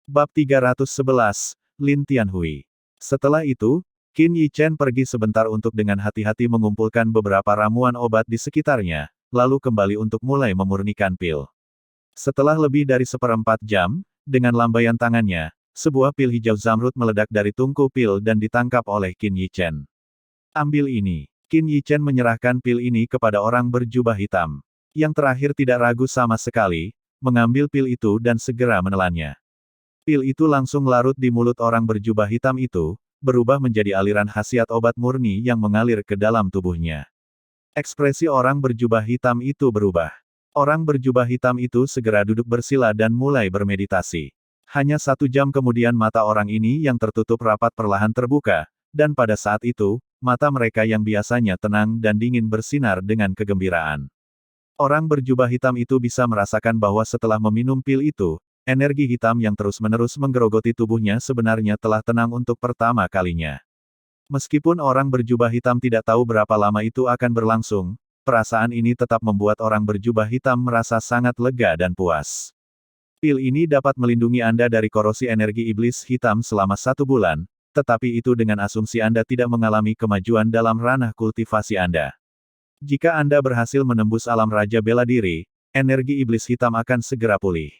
Bab 311, Lin Tianhui. Setelah itu, Qin Yi Chen pergi sebentar untuk dengan hati-hati mengumpulkan beberapa ramuan obat di sekitarnya, lalu kembali untuk mulai memurnikan pil. Setelah lebih dari seperempat jam, dengan lambaian tangannya, sebuah pil hijau zamrud meledak dari tungku pil dan ditangkap oleh Qin Yi Chen. Ambil ini. Qin Yi Chen menyerahkan pil ini kepada orang berjubah hitam. Yang terakhir tidak ragu sama sekali, mengambil pil itu dan segera menelannya. Pil itu langsung larut di mulut orang berjubah hitam itu, berubah menjadi aliran khasiat obat murni yang mengalir ke dalam tubuhnya. Ekspresi orang berjubah hitam itu berubah. Orang berjubah hitam itu segera duduk bersila dan mulai bermeditasi. Hanya 1 jam kemudian mata orang ini yang tertutup rapat perlahan terbuka, dan pada saat itu, mata mereka yang biasanya tenang dan dingin bersinar dengan kegembiraan. Orang berjubah hitam itu bisa merasakan bahwa setelah meminum pil itu, energi hitam yang terus-menerus menggerogoti tubuhnya sebenarnya telah tenang untuk pertama kalinya. Meskipun orang berjubah hitam tidak tahu berapa lama itu akan berlangsung, perasaan ini tetap membuat orang berjubah hitam merasa sangat lega dan puas. Pil ini dapat melindungi Anda dari korosi energi iblis hitam selama 1 bulan, tetapi itu dengan asumsi Anda tidak mengalami kemajuan dalam ranah kultivasi Anda. Jika Anda berhasil menembus alam Raja Bela Diri, energi iblis hitam akan segera pulih.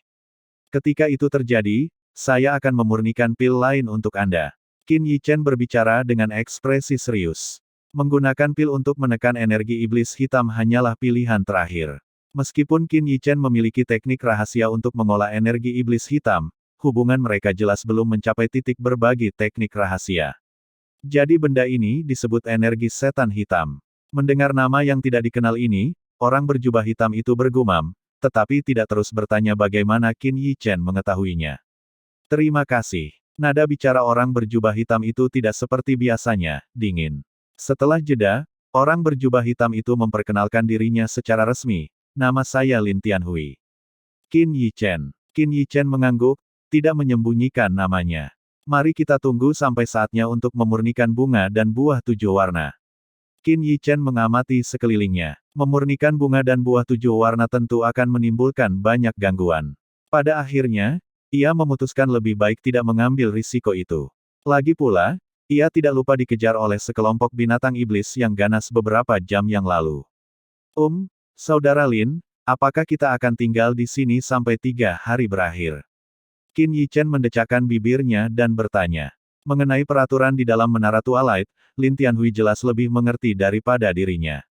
Ketika itu terjadi, saya akan memurnikan pil lain untuk Anda. Qin Yi Chen berbicara dengan ekspresi serius. Menggunakan pil untuk menekan energi iblis hitam hanyalah pilihan terakhir. Meskipun Qin Yi Chen memiliki teknik rahasia untuk mengolah energi iblis hitam, hubungan mereka jelas belum mencapai titik berbagi teknik rahasia. Jadi benda ini disebut energi setan hitam. Mendengar nama yang tidak dikenal ini, orang berjubah hitam itu bergumam, tetapi tidak terus bertanya bagaimana Qin Yi Chen mengetahuinya. Terima kasih. Nada bicara orang berjubah hitam itu tidak seperti biasanya, dingin. Setelah jeda, orang berjubah hitam itu memperkenalkan dirinya secara resmi. Nama saya Lin Tianhui. Qin Yi Chen. Qin Yi Chen mengangguk, tidak menyembunyikan namanya. Mari kita tunggu sampai saatnya untuk memurnikan bunga dan buah 7 warna. Qin Yi Chen mengamati sekelilingnya. Memurnikan bunga dan buah 7 warna tentu akan menimbulkan banyak gangguan. Pada akhirnya, ia memutuskan lebih baik tidak mengambil risiko itu. Lagi pula, ia tidak lupa dikejar oleh sekelompok binatang iblis yang ganas beberapa jam yang lalu. Saudara Lin, apakah kita akan tinggal di sini sampai 3 hari berakhir? Qin Yi Chen mendecakkan bibirnya dan bertanya. Mengenai peraturan di dalam menara Twilight, Lin Tianhui jelas lebih mengerti daripada dirinya.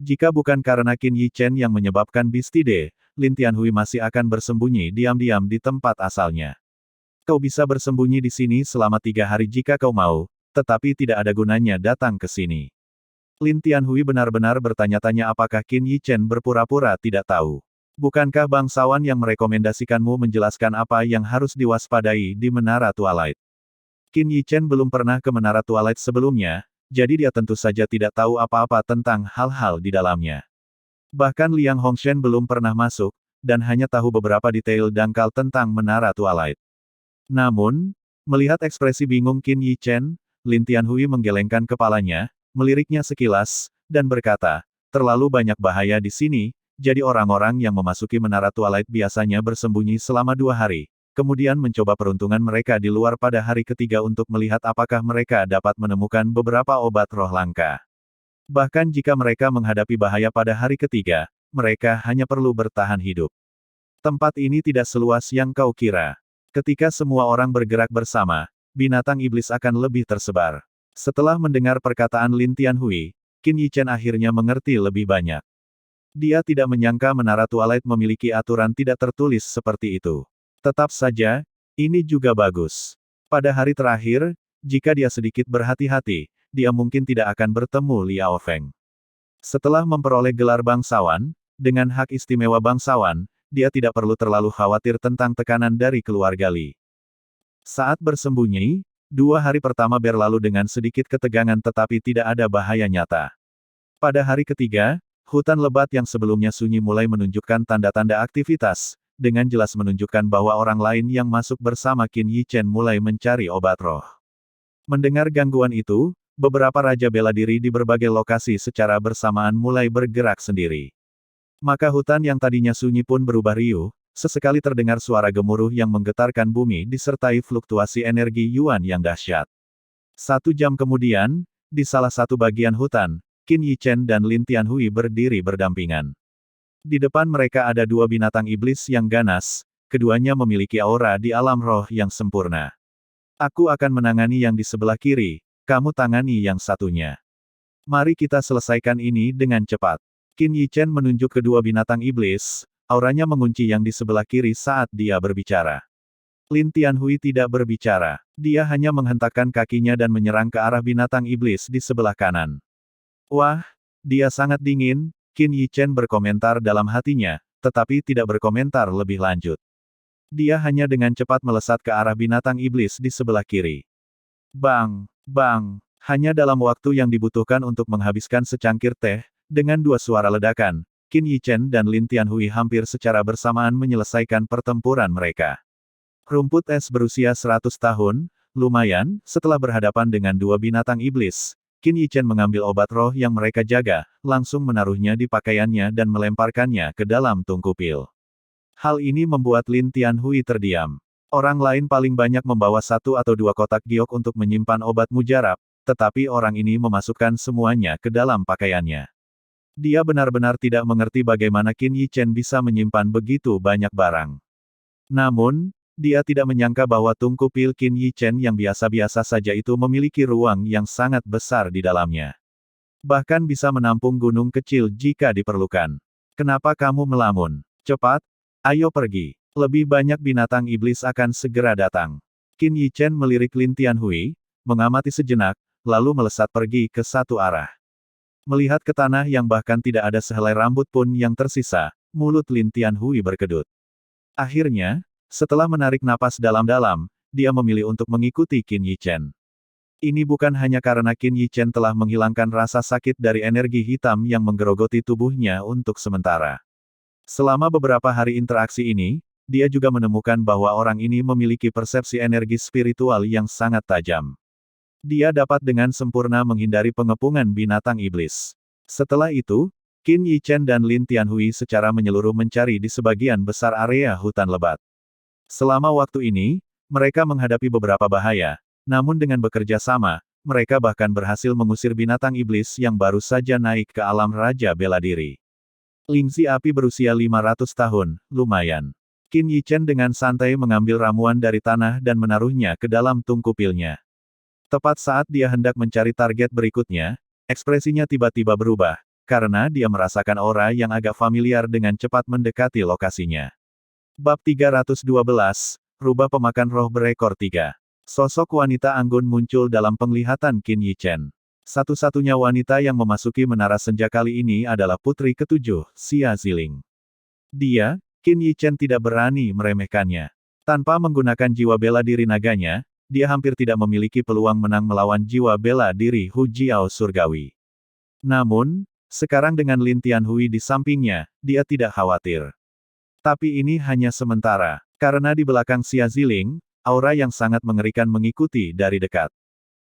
Jika bukan karena Qin Yi Chen yang menyebabkan Bistide, Lin Tianhui masih akan bersembunyi diam-diam di tempat asalnya. Kau bisa bersembunyi di sini selama 3 hari jika kau mau, tetapi tidak ada gunanya datang ke sini. Lin Tianhui benar-benar bertanya-tanya apakah Qin Yi Chen berpura-pura tidak tahu. Bukankah bangsawan yang merekomendasikanmu menjelaskan apa yang harus diwaspadai di Menara Twilight? Qin Yi Chen belum pernah ke Menara Twilight sebelumnya, jadi dia tentu saja tidak tahu apa-apa tentang hal-hal di dalamnya. Bahkan Liang Hongshen belum pernah masuk, dan hanya tahu beberapa detail dangkal tentang Menara Twilight. Namun, melihat ekspresi bingung Qin Yi Chen, Lin Tianhui menggelengkan kepalanya, meliriknya sekilas, dan berkata, terlalu banyak bahaya di sini, jadi orang-orang yang memasuki Menara Twilight biasanya bersembunyi selama 2 hari, kemudian mencoba peruntungan mereka di luar pada hari ketiga untuk melihat apakah mereka dapat menemukan beberapa obat roh langka. Bahkan jika mereka menghadapi bahaya pada hari ketiga, mereka hanya perlu bertahan hidup. Tempat ini tidak seluas yang kau kira. Ketika semua orang bergerak bersama, binatang iblis akan lebih tersebar. Setelah mendengar perkataan Lin Tianhui, Qin Yi Chen akhirnya mengerti lebih banyak. Dia tidak menyangka Menara Twilight memiliki aturan tidak tertulis seperti itu. Tetap saja, ini juga bagus. Pada hari terakhir, jika dia sedikit berhati-hati, dia mungkin tidak akan bertemu Liao Feng. Setelah memperoleh gelar bangsawan, dengan hak istimewa bangsawan, dia tidak perlu terlalu khawatir tentang tekanan dari keluarga Li. Saat bersembunyi, 2 hari pertama berlalu dengan sedikit ketegangan tetapi tidak ada bahaya nyata. Pada hari ketiga, hutan lebat yang sebelumnya sunyi mulai menunjukkan tanda-tanda aktivitas, dengan jelas menunjukkan bahwa orang lain yang masuk bersama Qin Yi Chen mulai mencari obat roh. Mendengar gangguan itu, beberapa Raja Bela Diri di berbagai lokasi secara bersamaan mulai bergerak sendiri. Maka hutan yang tadinya sunyi pun berubah riuh, sesekali terdengar suara gemuruh yang menggetarkan bumi disertai fluktuasi energi Yuan yang dahsyat. 1 jam kemudian, di salah satu bagian hutan, Qin Yichen dan Lin Tianhui berdiri berdampingan. Di depan mereka ada 2 binatang iblis yang ganas, keduanya memiliki aura di alam roh yang sempurna. Aku akan menangani yang di sebelah kiri, kamu tangani yang satunya. Mari kita selesaikan ini dengan cepat. Qin Yichen menunjuk kedua binatang iblis, auranya mengunci yang di sebelah kiri saat dia berbicara. Lin Tianhui tidak berbicara, dia hanya menghentakkan kakinya dan menyerang ke arah binatang iblis di sebelah kanan. Wah, dia sangat dingin, Qin Yichen berkomentar dalam hatinya, tetapi tidak berkomentar lebih lanjut. Dia hanya dengan cepat melesat ke arah binatang iblis di sebelah kiri. Bang! Bang! Hanya dalam waktu yang dibutuhkan untuk menghabiskan secangkir teh, dengan 2 suara ledakan, Qin Yichen dan Lin Tianhui hampir secara bersamaan menyelesaikan pertempuran mereka. Rumput es berusia 100 tahun, lumayan, setelah berhadapan dengan 2 binatang iblis, Qin Yichen mengambil obat roh yang mereka jaga, langsung menaruhnya di pakaiannya dan melemparkannya ke dalam tungku pil. Hal ini membuat Lin Tianhui terdiam. Orang lain paling banyak membawa 1 atau 2 kotak giok untuk menyimpan obat mujarab, tetapi orang ini memasukkan semuanya ke dalam pakaiannya. Dia benar-benar tidak mengerti bagaimana Qin Yichen bisa menyimpan begitu banyak barang. Namun, dia tidak menyangka bahwa tungku pil Qin Yichen yang biasa-biasa saja itu memiliki ruang yang sangat besar di dalamnya. Bahkan bisa menampung gunung kecil jika diperlukan. Kenapa kamu melamun? Cepat, ayo pergi. Lebih banyak binatang iblis akan segera datang. Qin Yichen melirik Lin Tianhui, mengamati sejenak, lalu melesat pergi ke satu arah. Melihat ke tanah yang bahkan tidak ada sehelai rambut pun yang tersisa, mulut Lin Tianhui berkedut. Akhirnya, setelah menarik napas dalam-dalam, dia memilih untuk mengikuti Qin Yichen. Ini bukan hanya karena Qin Yichen telah menghilangkan rasa sakit dari energi hitam yang menggerogoti tubuhnya untuk sementara. Selama beberapa hari interaksi ini, dia juga menemukan bahwa orang ini memiliki persepsi energi spiritual yang sangat tajam. Dia dapat dengan sempurna menghindari pengepungan binatang iblis. Setelah itu, Qin Yichen dan Lin Tianhui secara menyeluruh mencari di sebagian besar area hutan lebat. Selama waktu ini, mereka menghadapi beberapa bahaya, namun dengan bekerja sama, mereka bahkan berhasil mengusir binatang iblis yang baru saja naik ke alam Raja Bela Diri. Lingzi api berusia 500 tahun, lumayan. Qin Yichen dengan santai mengambil ramuan dari tanah dan menaruhnya ke dalam tungku pilnya. Tepat saat dia hendak mencari target berikutnya, ekspresinya tiba-tiba berubah, karena dia merasakan aura yang agak familiar dengan cepat mendekati lokasinya. Bab 312, Rubah Pemakan Roh Berekor 3. Sosok wanita anggun muncul dalam penglihatan Qin Yichen. Satu-satunya wanita yang memasuki menara senja kali ini adalah putri ketujuh, Xia Ziling. Dia, Qin Yichen tidak berani meremehkannya. Tanpa menggunakan jiwa bela diri naganya, dia hampir tidak memiliki peluang menang melawan jiwa bela diri Hu Jiao surgawi. Namun, sekarang dengan Lin Tianhui di sampingnya, dia tidak khawatir. Tapi ini hanya sementara, karena di belakang Xia Ziling, aura yang sangat mengerikan mengikuti dari dekat.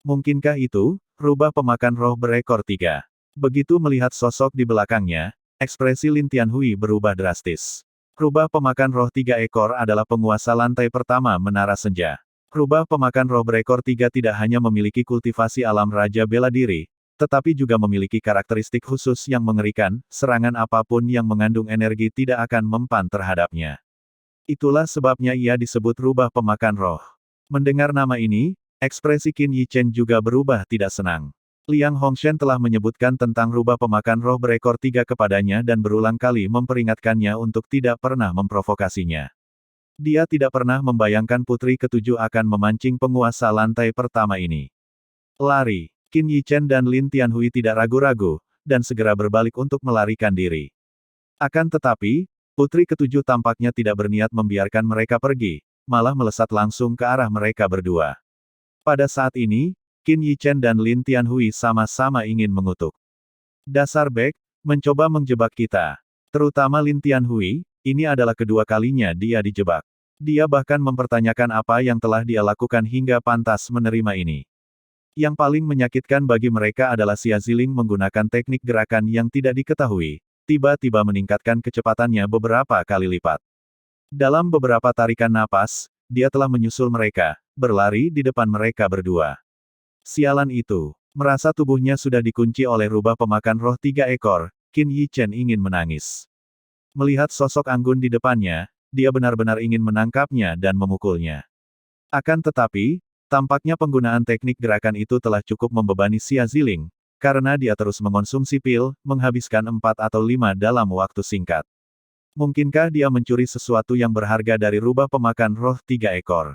Mungkinkah itu, rubah pemakan roh berekor 3? Begitu melihat sosok di belakangnya, ekspresi Lin Tianhui berubah drastis. Rubah pemakan roh 3 ekor adalah penguasa lantai pertama menara senja. Rubah pemakan roh berekor 3 tidak hanya memiliki kultivasi alam Raja Bela Diri, tetapi juga memiliki karakteristik khusus yang mengerikan, serangan apapun yang mengandung energi tidak akan mempan terhadapnya. Itulah sebabnya ia disebut rubah pemakan roh. Mendengar nama ini, ekspresi Qin Yichen juga berubah tidak senang. Liang Hongshen telah menyebutkan tentang rubah pemakan roh berekor 3 kepadanya dan berulang kali memperingatkannya untuk tidak pernah memprovokasinya. Dia tidak pernah membayangkan putri ketujuh akan memancing penguasa lantai pertama ini. Lari. Qin Yichen dan Lin Tianhui tidak ragu-ragu, dan segera berbalik untuk melarikan diri. Akan tetapi, putri ketujuh tampaknya tidak berniat membiarkan mereka pergi, malah melesat langsung ke arah mereka berdua. Pada saat ini, Qin Yichen dan Lin Tianhui sama-sama ingin mengutuk. Dasar Bek, mencoba menjebak kita. Terutama Lin Tianhui, ini adalah kedua kalinya dia dijebak. Dia bahkan mempertanyakan apa yang telah dia lakukan hingga pantas menerima ini. Yang paling menyakitkan bagi mereka adalah Xia Ziling menggunakan teknik gerakan yang tidak diketahui, tiba-tiba meningkatkan kecepatannya beberapa kali lipat. Dalam beberapa tarikan napas, dia telah menyusul mereka, berlari di depan mereka berdua. Sialan itu. Merasa tubuhnya sudah dikunci oleh rubah pemakan roh 3 ekor, Qin Yi Chen ingin menangis. Melihat sosok anggun di depannya, dia benar-benar ingin menangkapnya dan memukulnya. Akan tetapi, tampaknya penggunaan teknik gerakan itu telah cukup membebani Xia Ziling, karena dia terus mengonsumsi pil, menghabiskan 4 atau 5 dalam waktu singkat. Mungkinkah dia mencuri sesuatu yang berharga dari rubah pemakan roh 3 ekor?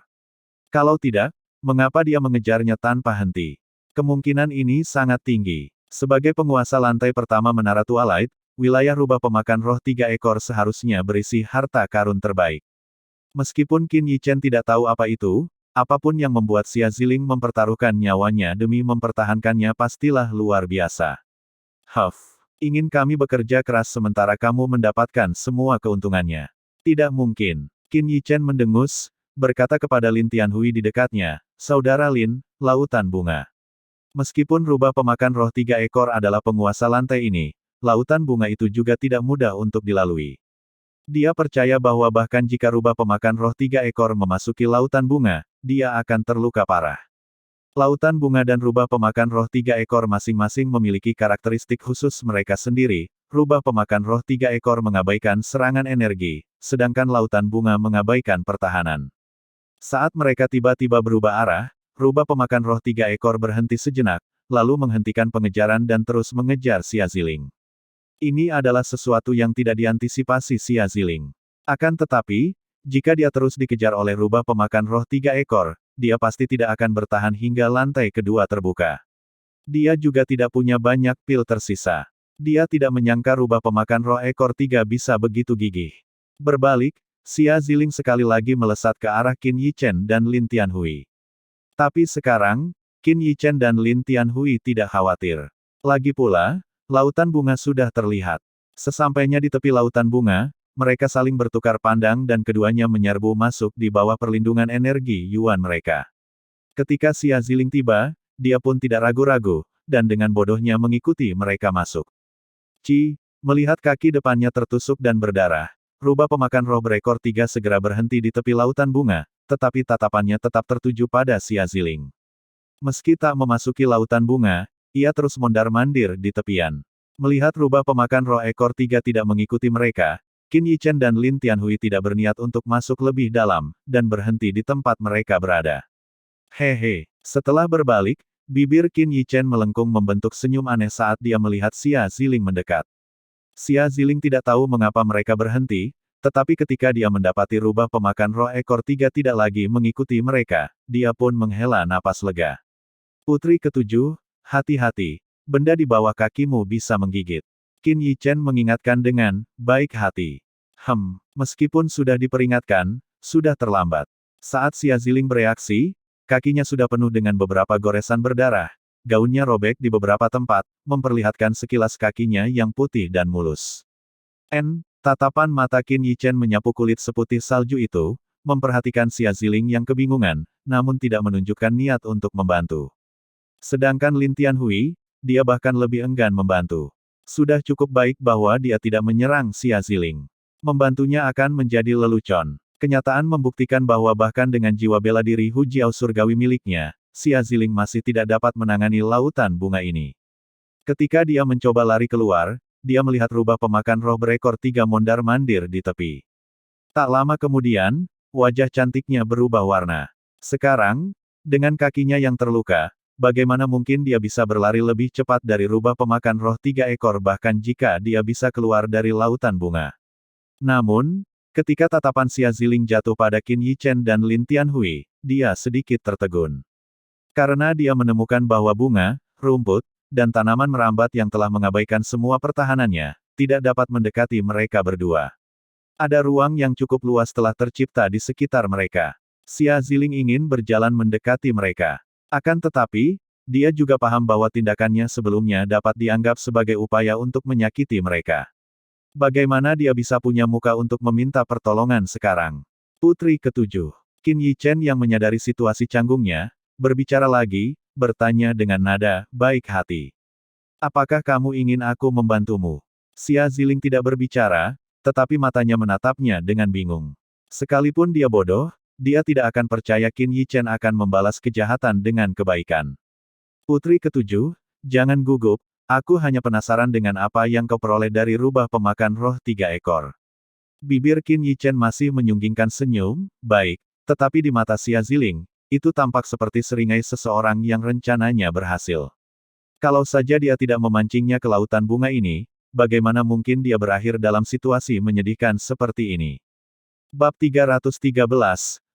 Kalau tidak, mengapa dia mengejarnya tanpa henti? Kemungkinan ini sangat tinggi. Sebagai penguasa lantai pertama Menara Twilight, wilayah rubah pemakan roh 3 ekor seharusnya berisi harta karun terbaik. Meskipun Qin Yi Chen tidak tahu apa itu, apapun yang membuat Xia Ziling mempertaruhkan nyawanya demi mempertahankannya pastilah luar biasa. Huff, ingin kami bekerja keras sementara kamu mendapatkan semua keuntungannya. Tidak mungkin. Qin Yi Chen mendengus, berkata kepada Lin Tianhui di dekatnya, Saudara Lin, lautan bunga. Meskipun rubah pemakan roh 3 ekor adalah penguasa lantai ini, lautan bunga itu juga tidak mudah untuk dilalui. Dia percaya bahwa bahkan jika rubah pemakan roh 3 ekor memasuki lautan bunga, dia akan terluka parah. Lautan bunga dan rubah pemakan roh 3 ekor masing-masing memiliki karakteristik khusus mereka sendiri. Rubah pemakan roh 3 ekor mengabaikan serangan energi, sedangkan lautan bunga mengabaikan pertahanan. Saat mereka tiba-tiba berubah arah, rubah pemakan roh 3 ekor berhenti sejenak, lalu menghentikan pengejaran dan terus mengejar Xia Ziling. Ini adalah sesuatu yang tidak diantisipasi Xia Ziling. Akan tetapi, jika dia terus dikejar oleh rubah pemakan roh 3 ekor, dia pasti tidak akan bertahan hingga lantai kedua terbuka. Dia juga tidak punya banyak pil tersisa. Dia tidak menyangka rubah pemakan roh ekor 3 bisa begitu gigih. Berbalik, Xia Ziling sekali lagi melesat ke arah Qin Yi Chen dan Lin Tianhui. Tapi sekarang, Qin Yi Chen dan Lin Tianhui tidak khawatir. Lagi pula, lautan bunga sudah terlihat. Sesampainya di tepi lautan bunga, mereka saling bertukar pandang dan keduanya menyerbu masuk di bawah perlindungan energi Yuan mereka. Ketika Xia Ziling tiba, dia pun tidak ragu-ragu, dan dengan bodohnya mengikuti mereka masuk. Melihat kaki depannya tertusuk dan berdarah, rubah pemakan roh berekor 3 segera berhenti di tepi lautan bunga, tetapi tatapannya tetap tertuju pada Xia Ziling. Meski tak memasuki lautan bunga, ia terus mondar-mandir di tepian. Melihat rubah pemakan roh ekor 3 tidak mengikuti mereka, Qin Yi Chen dan Lin Tianhui tidak berniat untuk masuk lebih dalam, dan berhenti di tempat mereka berada. Hehe. Setelah berbalik, bibir Qin Yi Chen melengkung membentuk senyum aneh saat dia melihat Xia Ziling mendekat. Xia Ziling tidak tahu mengapa mereka berhenti, tetapi ketika dia mendapati rubah pemakan roh ekor 3 tidak lagi mengikuti mereka, dia pun menghela napas lega. Putri ketujuh, hati-hati. Benda di bawah kakimu bisa menggigit. Qin Yi Chen mengingatkan dengan baik hati. Meskipun sudah diperingatkan, sudah terlambat. Saat Xia Ziling bereaksi, kakinya sudah penuh dengan beberapa goresan berdarah. Gaunnya robek di beberapa tempat, memperlihatkan sekilas kakinya yang putih dan mulus. Tatapan mata Qin Yi Chen menyapu kulit seputih salju itu, memperhatikan Xia Ziling yang kebingungan, namun tidak menunjukkan niat untuk membantu. Sedangkan Lin Tianhui, dia bahkan lebih enggan membantu. Sudah cukup baik bahwa dia tidak menyerang Xia Ziling. Membantunya akan menjadi lelucon. Kenyataan membuktikan bahwa bahkan dengan jiwa bela diri Hu Jiao surgawi miliknya, Xia Ziling masih tidak dapat menangani lautan bunga ini. Ketika dia mencoba lari keluar, dia melihat rubah pemakan roh berekor 3 mondar-mandir di tepi. Tak lama kemudian, wajah cantiknya berubah warna. Sekarang, dengan kakinya yang terluka, bagaimana mungkin dia bisa berlari lebih cepat dari rubah pemakan roh 3 ekor bahkan jika dia bisa keluar dari lautan bunga. Namun, ketika tatapan Xia Ziling jatuh pada Qin Yi Chen dan Lin Tianhui, dia sedikit tertegun. Karena dia menemukan bahwa bunga, rumput, dan tanaman merambat yang telah mengabaikan semua pertahanannya, tidak dapat mendekati mereka berdua. Ada ruang yang cukup luas telah tercipta di sekitar mereka. Xia Ziling ingin berjalan mendekati mereka. Akan tetapi, dia juga paham bahwa tindakannya sebelumnya dapat dianggap sebagai upaya untuk menyakiti mereka. Bagaimana dia bisa punya muka untuk meminta pertolongan sekarang? Putri ketujuh. Qin Yi Chen yang menyadari situasi canggungnya, berbicara lagi, bertanya dengan nada baik hati. Apakah kamu ingin aku membantumu? Xia Ziling tidak berbicara, tetapi matanya menatapnya dengan bingung. Sekalipun dia bodoh, dia tidak akan percaya Qin Yichen akan membalas kejahatan dengan kebaikan. Putri ketujuh, jangan gugup, aku hanya penasaran dengan apa yang kau peroleh dari rubah pemakan roh 3 ekor. Bibir Qin Yichen masih menyunggingkan senyum, baik, tetapi di mata Xia Ziling, itu tampak seperti seringai seseorang yang rencananya berhasil. Kalau saja dia tidak memancingnya ke lautan bunga ini, bagaimana mungkin dia berakhir dalam situasi menyedihkan seperti ini? Bab 313,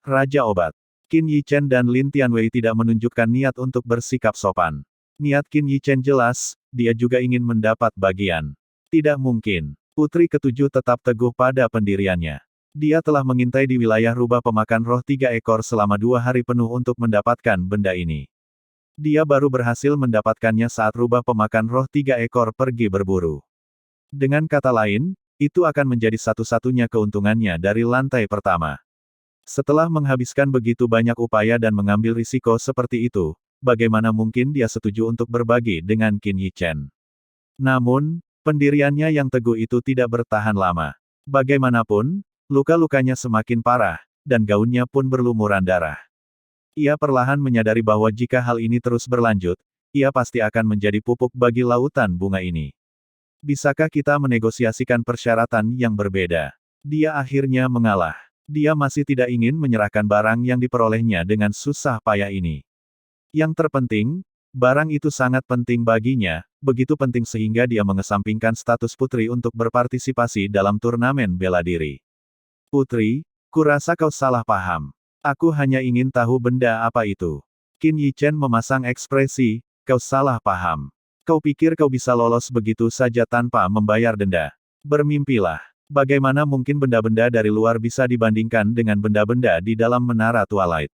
Raja Obat. Qin Yichen dan Lin Tianwei tidak menunjukkan niat untuk bersikap sopan. Niat Qin Yichen jelas, dia juga ingin mendapat bagian. Tidak mungkin. Putri ketujuh tetap teguh pada pendiriannya. Dia telah mengintai di wilayah rubah pemakan roh 3 ekor selama 2 hari penuh untuk mendapatkan benda ini. Dia baru berhasil mendapatkannya saat rubah pemakan roh 3 ekor pergi berburu. Dengan kata lain, itu akan menjadi satu-satunya keuntungannya dari lantai pertama. Setelah menghabiskan begitu banyak upaya dan mengambil risiko seperti itu, bagaimana mungkin dia setuju untuk berbagi dengan Qin Yichen? Namun, pendiriannya yang teguh itu tidak bertahan lama. Bagaimanapun, luka-lukanya semakin parah, dan gaunnya pun berlumuran darah. Ia perlahan menyadari bahwa jika hal ini terus berlanjut, ia pasti akan menjadi pupuk bagi lautan bunga ini. Bisakah kita menegosiasikan persyaratan yang berbeda? Dia akhirnya mengalah. Dia masih tidak ingin menyerahkan barang yang diperolehnya dengan susah payah ini. Yang terpenting, barang itu sangat penting baginya, begitu penting sehingga dia mengesampingkan status putri untuk berpartisipasi dalam turnamen bela diri. Putri, kurasa kau salah paham. Aku hanya ingin tahu benda apa itu. Qin Yichen memasang ekspresi, kau salah paham. Kau pikir kau bisa lolos begitu saja tanpa membayar denda? Bermimpilah. Bagaimana mungkin benda-benda dari luar bisa dibandingkan dengan benda-benda di dalam menara Twilight?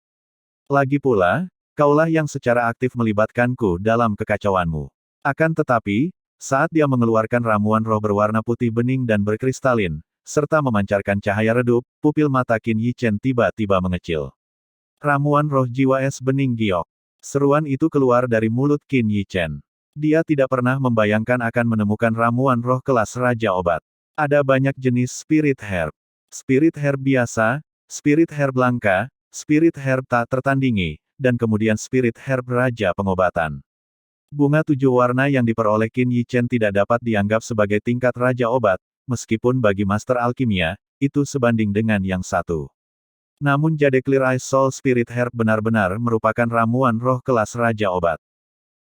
Lagi pula, kaulah yang secara aktif melibatkanku dalam kekacauanmu. Akan tetapi, saat dia mengeluarkan ramuan roh berwarna putih bening dan berkristalin, serta memancarkan cahaya redup, pupil mata Qin Yichen tiba-tiba mengecil. Ramuan roh jiwa es bening giok. Seruan itu keluar dari mulut Qin Yichen. Dia tidak pernah membayangkan akan menemukan ramuan roh kelas Raja Obat. Ada banyak jenis spirit herb. Spirit herb biasa, spirit herb langka, spirit herb tak tertandingi, dan kemudian spirit herb Raja Pengobatan. Bunga 7 warna yang diperoleh Qin Yichen tidak dapat dianggap sebagai tingkat Raja Obat, meskipun bagi Master Alkimia, itu sebanding dengan yang satu. Namun Jade Clear Ice Soul Spirit Herb benar-benar merupakan ramuan roh kelas Raja Obat.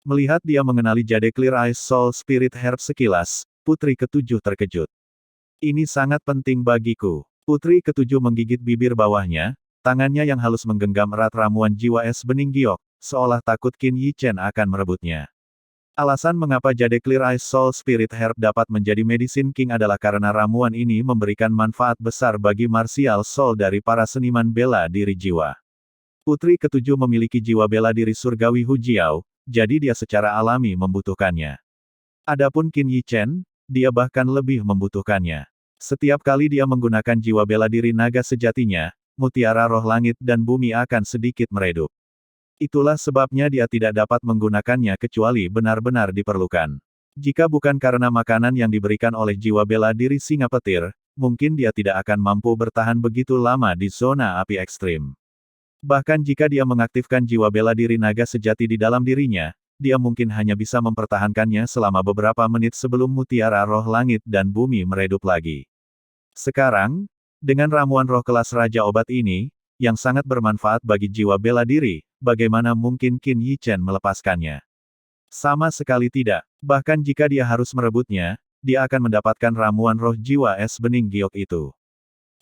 Melihat dia mengenali Jade Clear Ice Soul Spirit Herb sekilas, Putri ketujuh terkejut. Ini sangat penting bagiku. Putri ketujuh menggigit bibir bawahnya, tangannya yang halus menggenggam erat ramuan jiwa es bening giok, seolah takut Qin Yichen akan merebutnya. Alasan mengapa Jade Clear Ice Soul Spirit Herb dapat menjadi Medicine King adalah karena ramuan ini memberikan manfaat besar bagi martial soul dari para seniman bela diri jiwa. Putri ketujuh memiliki jiwa bela diri surgawi Hujiao, jadi dia secara alami membutuhkannya. Adapun Qin Yichen, dia bahkan lebih membutuhkannya. Setiap kali dia menggunakan jiwa bela diri naga sejatinya, mutiara roh langit dan bumi akan sedikit meredup. Itulah sebabnya dia tidak dapat menggunakannya kecuali benar-benar diperlukan. Jika bukan karena makanan yang diberikan oleh jiwa bela diri singa petir, mungkin dia tidak akan mampu bertahan begitu lama di zona api ekstrim. Bahkan jika dia mengaktifkan jiwa bela diri naga sejati di dalam dirinya, dia mungkin hanya bisa mempertahankannya selama beberapa menit sebelum mutiara roh langit dan bumi meredup lagi. Sekarang, dengan ramuan roh kelas Raja Obat ini, yang sangat bermanfaat bagi jiwa bela diri, bagaimana mungkin Qin Yichen melepaskannya? Sama sekali tidak. Bahkan jika dia harus merebutnya, dia akan mendapatkan ramuan roh jiwa es bening giok itu.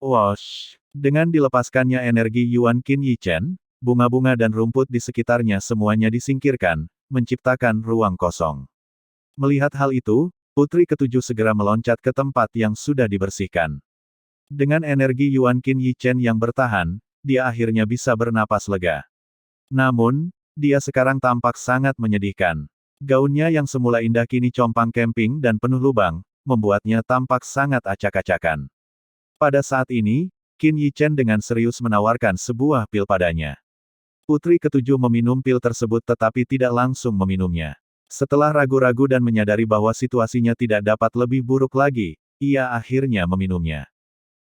Wosh! Dengan dilepaskannya energi Yuan Qin Yichen, bunga-bunga dan rumput di sekitarnya semuanya disingkirkan, menciptakan ruang kosong. Melihat hal itu, Putri ketujuh segera meloncat ke tempat yang sudah dibersihkan. Dengan energi Yuan Qin Yichen yang bertahan, dia akhirnya bisa bernapas lega. Namun, dia sekarang tampak sangat menyedihkan. Gaunnya yang semula indah kini compang-camping dan penuh lubang, membuatnya tampak sangat acak-acakan. Pada saat ini, Qin Yichen dengan serius menawarkan sebuah pil padanya. Putri ketujuh meminum pil tersebut tetapi tidak langsung meminumnya. Setelah ragu-ragu dan menyadari bahwa situasinya tidak dapat lebih buruk lagi, ia akhirnya meminumnya.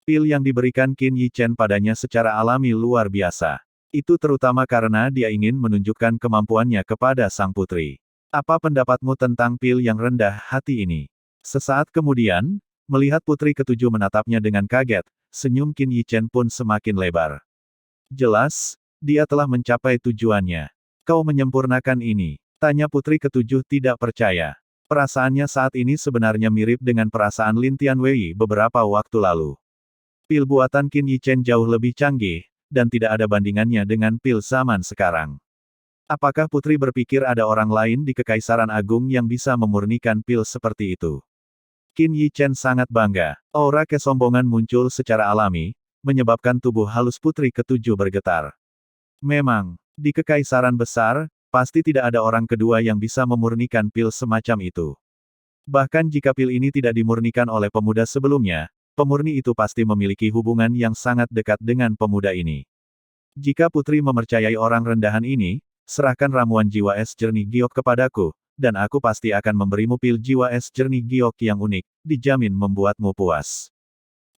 Pil yang diberikan Qin Yichen padanya secara alami luar biasa. Itu terutama karena dia ingin menunjukkan kemampuannya kepada sang putri. Apa pendapatmu tentang pil yang rendah hati ini? Sesaat kemudian, melihat putri ketujuh menatapnya dengan kaget, senyum Qin Yichen pun semakin lebar. Jelas, dia telah mencapai tujuannya. Kau menyempurnakan ini. Tanya putri ketujuh tidak percaya. Perasaannya saat ini sebenarnya mirip dengan perasaan Lin Tianwei beberapa waktu lalu. Pil buatan Qin Yichen jauh lebih canggih, dan tidak ada bandingannya dengan pil zaman sekarang. Apakah putri berpikir ada orang lain di Kekaisaran Agung yang bisa memurnikan pil seperti itu? Qin Yichen sangat bangga. Aura kesombongan muncul secara alami, menyebabkan tubuh halus putri ketujuh bergetar. Memang, di Kekaisaran Besar, pasti tidak ada orang kedua yang bisa memurnikan pil semacam itu. Bahkan jika pil ini tidak dimurnikan oleh pemuda sebelumnya, pemurni itu pasti memiliki hubungan yang sangat dekat dengan pemuda ini. Jika putri mempercayai orang rendahan ini, serahkan ramuan jiwa es jernih giok kepadaku, dan aku pasti akan memberimu pil jiwa es jernih giok yang unik, dijamin membuatmu puas.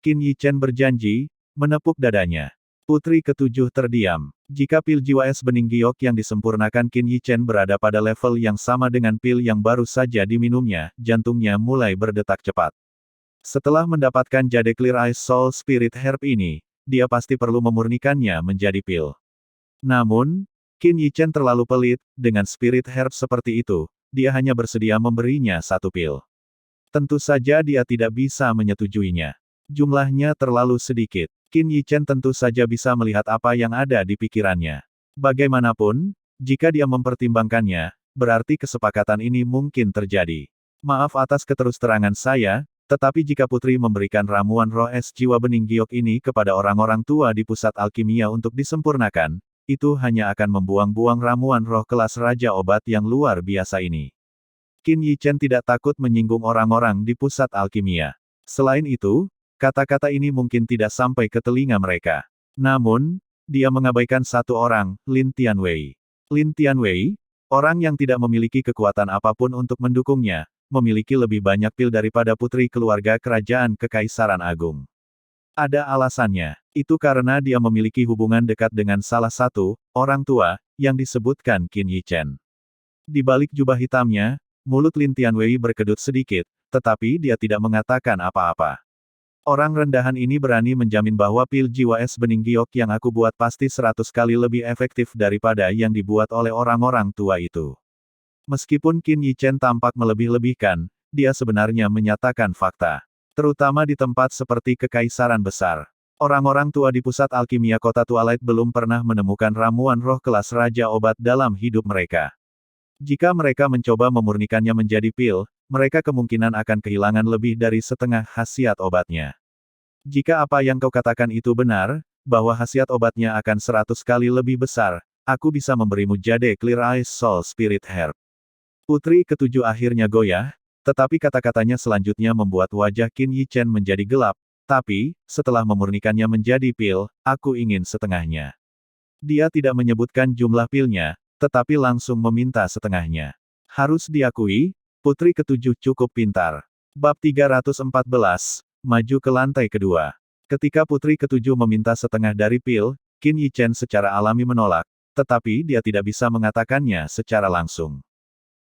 Qin Yichen berjanji, menepuk dadanya. Putri ketujuh terdiam. Jika pil jiwa es bening giok yang disempurnakan Qin Yichen berada pada level yang sama dengan pil yang baru saja diminumnya, jantungnya mulai berdetak cepat. Setelah mendapatkan jade Clear Ice Soul Spirit Herb ini, dia pasti perlu memurnikannya menjadi pil. Namun, Qin Yichen terlalu pelit, dengan Spirit Herb seperti itu, dia hanya bersedia memberinya satu pil. Tentu saja dia tidak bisa menyetujuinya. Jumlahnya terlalu sedikit. Qin Yichen tentu saja bisa melihat apa yang ada di pikirannya. Bagaimanapun, jika dia mempertimbangkannya, berarti kesepakatan ini mungkin terjadi. Maaf atas keterus-terangan saya, tetapi jika putri memberikan ramuan roh es jiwa bening giok ini kepada orang-orang tua di pusat alkimia untuk disempurnakan, itu hanya akan membuang-buang ramuan roh kelas Raja Obat yang luar biasa ini. Qin Yichen tidak takut menyinggung orang-orang di pusat alkimia. Selain itu, kata-kata ini mungkin tidak sampai ke telinga mereka. Namun, dia mengabaikan satu orang, Lin Tianwei. Lin Tianwei, orang yang tidak memiliki kekuatan apapun untuk mendukungnya, memiliki lebih banyak pil daripada putri keluarga kerajaan Kekaisaran Agung. Ada alasannya. Itu karena dia memiliki hubungan dekat dengan salah satu orang tua yang disebutkan Qin Yichen. Di balik jubah hitamnya, mulut Lin Tianwei berkedut sedikit, tetapi dia tidak mengatakan apa-apa. Orang rendahan ini berani menjamin bahwa pil jiwa es bening giok yang aku buat pasti 100 kali lebih efektif daripada yang dibuat oleh orang-orang tua itu. Meskipun Qin Yichen tampak melebih-lebihkan, dia sebenarnya menyatakan fakta. Terutama di tempat seperti Kekaisaran Besar. Orang-orang tua di pusat alkimia kota Twilight belum pernah menemukan ramuan roh kelas Raja Obat dalam hidup mereka. Jika mereka mencoba memurnikannya menjadi pil, mereka kemungkinan akan kehilangan lebih dari setengah khasiat obatnya. Jika apa yang kau katakan itu benar, bahwa khasiat obatnya akan 100 kali lebih besar, aku bisa memberimu jade Clear Ice Soul Spirit Herb. Putri ketujuh akhirnya goyah, tetapi kata-katanya selanjutnya membuat wajah Qin Yichen menjadi gelap, tapi, setelah memurnikannya menjadi pil, aku ingin setengahnya. Dia tidak menyebutkan jumlah pilnya, tetapi langsung meminta setengahnya. Harus diakui, putri ketujuh cukup pintar. Bab 314, maju ke lantai kedua. Ketika putri ketujuh meminta setengah dari pil, Qin Yichen secara alami menolak, tetapi dia tidak bisa mengatakannya secara langsung.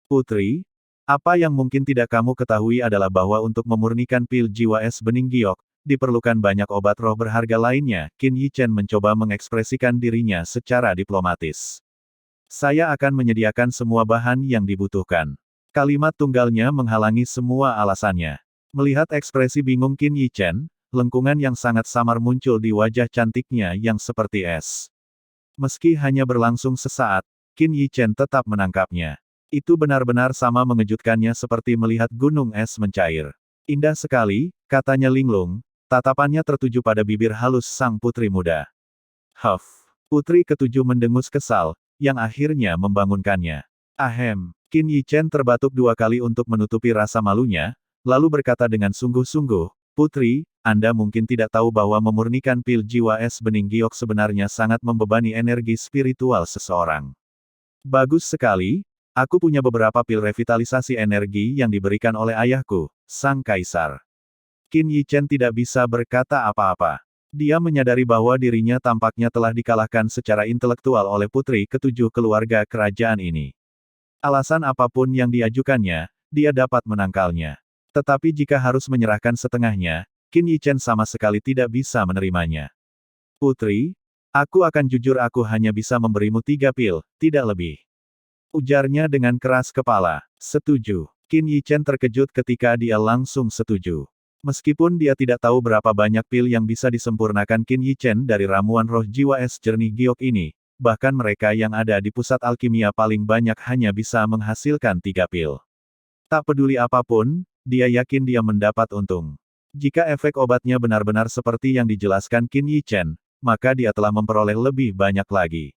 Putri, apa yang mungkin tidak kamu ketahui adalah bahwa untuk memurnikan pil jiwa es bening giok, diperlukan banyak obat roh berharga lainnya. Qin Yichen mencoba mengekspresikan dirinya secara diplomatis. Saya akan menyediakan semua bahan yang dibutuhkan. Kalimat tunggalnya menghalangi semua alasannya. Melihat ekspresi bingung Qin Yichen, lengkungan yang sangat samar muncul di wajah cantiknya yang seperti es. Meski hanya berlangsung sesaat, Qin Yichen tetap menangkapnya. Itu benar-benar sama mengejutkannya seperti melihat gunung es mencair. Indah sekali, katanya linglung, tatapannya tertuju pada bibir halus sang putri muda. Huff. Putri ketujuh mendengus kesal, yang akhirnya membangunkannya. Ahem. Qin Yichen terbatuk 2 kali untuk menutupi rasa malunya, lalu berkata dengan sungguh-sungguh, Putri, Anda mungkin tidak tahu bahwa memurnikan pil jiwa es bening giok sebenarnya sangat membebani energi spiritual seseorang. Bagus sekali. Aku punya beberapa pil revitalisasi energi yang diberikan oleh ayahku, Sang Kaisar. Qin Yichen tidak bisa berkata apa-apa. Dia menyadari bahwa dirinya tampaknya telah dikalahkan secara intelektual oleh putri ketujuh keluarga kerajaan ini. Alasan apapun yang diajukannya, dia dapat menangkalnya. Tetapi jika harus menyerahkan setengahnya, Qin Yichen sama sekali tidak bisa menerimanya. Putri, aku akan jujur, aku hanya bisa memberimu 3 pil, tidak lebih. Ujarnya dengan keras kepala. Setuju. Qin Yichen terkejut ketika dia langsung setuju. Meskipun dia tidak tahu berapa banyak pil yang bisa disempurnakan Qin Yichen dari ramuan roh jiwa es jernih giok ini, bahkan mereka yang ada di pusat alkimia paling banyak hanya bisa menghasilkan 3 pil. Tak peduli apapun, dia yakin dia mendapat untung. Jika efek obatnya benar-benar seperti yang dijelaskan Qin Yichen, maka dia telah memperoleh lebih banyak lagi.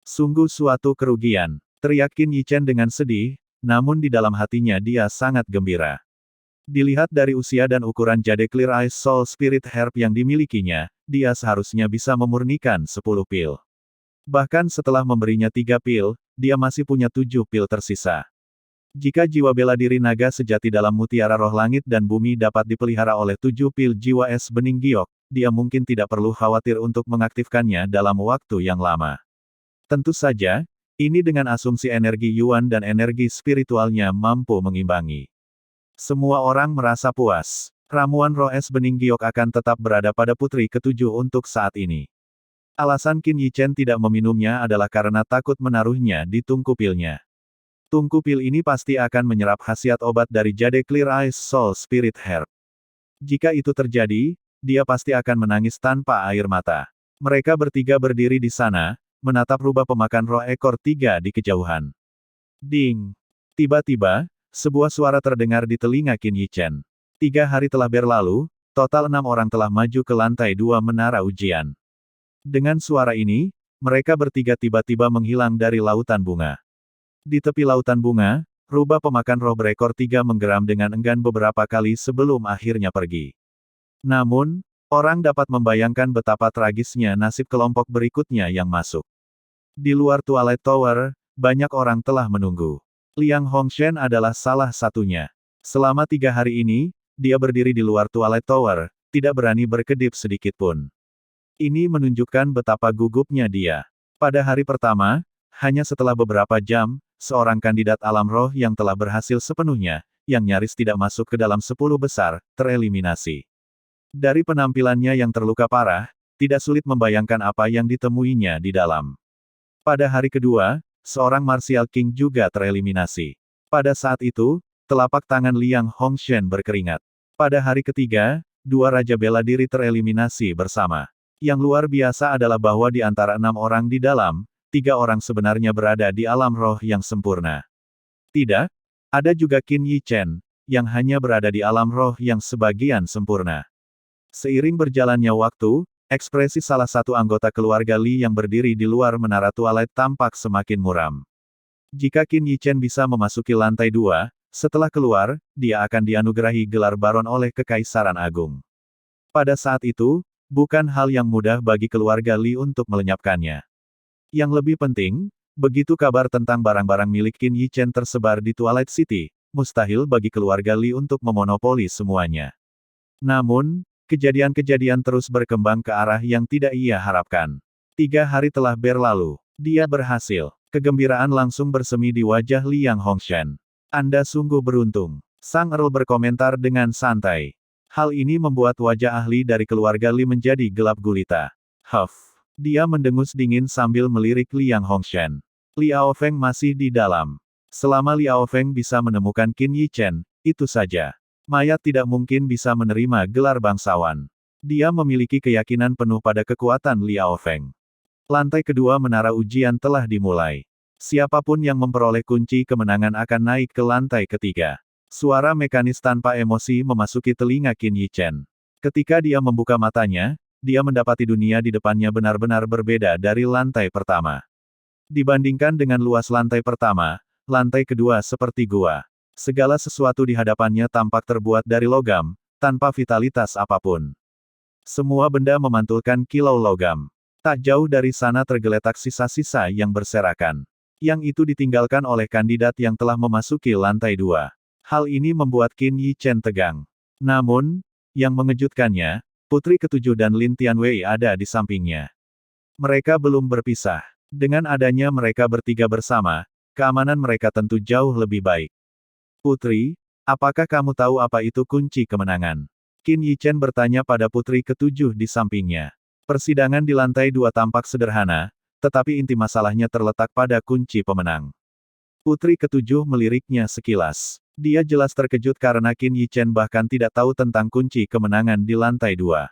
Sungguh suatu kerugian, teriak Qin Yichen dengan sedih, namun di dalam hatinya dia sangat gembira. Dilihat dari usia dan ukuran jade Clear Eyes Soul Spirit Herb yang dimilikinya, dia seharusnya bisa memurnikan 10 pil. Bahkan setelah memberinya 3 pil, dia masih punya 7 pil tersisa. Jika jiwa bela diri naga sejati dalam mutiara roh langit dan bumi dapat dipelihara oleh 7 pil jiwa es bening giok, dia mungkin tidak perlu khawatir untuk mengaktifkannya dalam waktu yang lama. Tentu saja, ini dengan asumsi energi Yuan dan energi spiritualnya mampu mengimbangi. Semua orang merasa puas. Ramuan roh es bening giok akan tetap berada pada putri ketujuh untuk saat ini. Alasan Qin Yichen tidak meminumnya adalah karena takut menaruhnya di tungku pilnya. Tungku pil ini pasti akan menyerap khasiat obat dari jade Clear Eyes Soul Spirit Herb. Jika itu terjadi, dia pasti akan menangis tanpa air mata. Mereka bertiga berdiri di sana, menatap rubah pemakan roh ekor 3 di kejauhan. Ding! Tiba-tiba, sebuah suara terdengar di telinga Qin Yichen. 3 hari telah berlalu, total 6 orang telah maju ke lantai 2 menara ujian. Dengan suara ini, mereka bertiga tiba-tiba menghilang dari lautan bunga. Di tepi lautan bunga, rubah pemakan roh berekor 3 menggeram dengan enggan beberapa kali sebelum akhirnya pergi. Namun, orang dapat membayangkan betapa tragisnya nasib kelompok berikutnya yang masuk. Di luar Twilight Tower, banyak orang telah menunggu. Liang Hongshen adalah salah satunya. Selama 3 hari ini, dia berdiri di luar Twilight Tower, tidak berani berkedip sedikitpun. Ini menunjukkan betapa gugupnya dia. Pada hari pertama, hanya setelah beberapa jam, seorang kandidat alam roh yang telah berhasil sepenuhnya, yang nyaris tidak masuk ke dalam 10 besar, tereliminasi. Dari penampilannya yang terluka parah, tidak sulit membayangkan apa yang ditemuinya di dalam. Pada hari kedua, seorang Martial King juga tereliminasi. Pada saat itu, telapak tangan Liang Hongshen berkeringat. Pada hari ketiga, 2 Raja Bela Diri tereliminasi bersama. Yang luar biasa adalah bahwa di antara 6 orang di dalam, 3 orang sebenarnya berada di alam roh yang sempurna. Tidak, ada juga Qin Yichen, yang hanya berada di alam roh yang sebagian sempurna. Seiring berjalannya waktu, ekspresi salah satu anggota keluarga Li yang berdiri di luar menara Twilight tampak semakin muram. Jika Qin Yichen bisa memasuki lantai 2, setelah keluar, dia akan dianugerahi gelar Baron oleh Kekaisaran Agung. Pada saat itu, bukan hal yang mudah bagi keluarga Li untuk melenyapkannya. Yang lebih penting, begitu kabar tentang barang-barang milik Qin Yichen tersebar di Twilight City, mustahil bagi keluarga Li untuk memonopoli semuanya. Namun, kejadian-kejadian terus berkembang ke arah yang tidak ia harapkan. 3 hari telah berlalu. Dia berhasil. Kegembiraan langsung bersemi di wajah Liang Hongshen. Anda sungguh beruntung. Sang Earl berkomentar dengan santai. Hal ini membuat wajah ahli dari keluarga Li menjadi gelap gulita. Huff. Dia mendengus dingin sambil melirik Liang Hongshen. Liao Feng masih di dalam. Selama Liao Feng bisa menemukan Qin Yichen, itu saja. Mayat tidak mungkin bisa menerima gelar bangsawan. Dia memiliki keyakinan penuh pada kekuatan Liao Feng. Lantai kedua menara ujian telah dimulai. Siapapun yang memperoleh kunci kemenangan akan naik ke lantai ketiga. Suara mekanis tanpa emosi memasuki telinga Qin Yichen. Ketika dia membuka matanya, dia mendapati dunia di depannya benar-benar berbeda dari lantai pertama. Dibandingkan dengan luas lantai pertama, lantai kedua seperti gua. Segala sesuatu di hadapannya tampak terbuat dari logam, tanpa vitalitas apapun. Semua benda memantulkan kilau logam. Tak jauh dari sana tergeletak sisa-sisa yang berserakan. Yang itu ditinggalkan oleh kandidat yang telah memasuki lantai 2. Hal ini membuat Qin Yichen tegang. Namun, Yang mengejutkannya, putri ketujuh dan Lin Tianwei ada di sampingnya. Mereka belum berpisah. Dengan adanya mereka bertiga bersama, keamanan mereka tentu jauh lebih baik. Putri, apakah kamu tahu apa itu kunci kemenangan? Qin Yichen bertanya pada putri ketujuh di sampingnya. Persidangan di lantai 2 tampak sederhana, tetapi inti masalahnya terletak pada kunci pemenang. Putri ketujuh meliriknya sekilas. Dia jelas terkejut karena Qin Yichen bahkan tidak tahu tentang kunci kemenangan di lantai 2.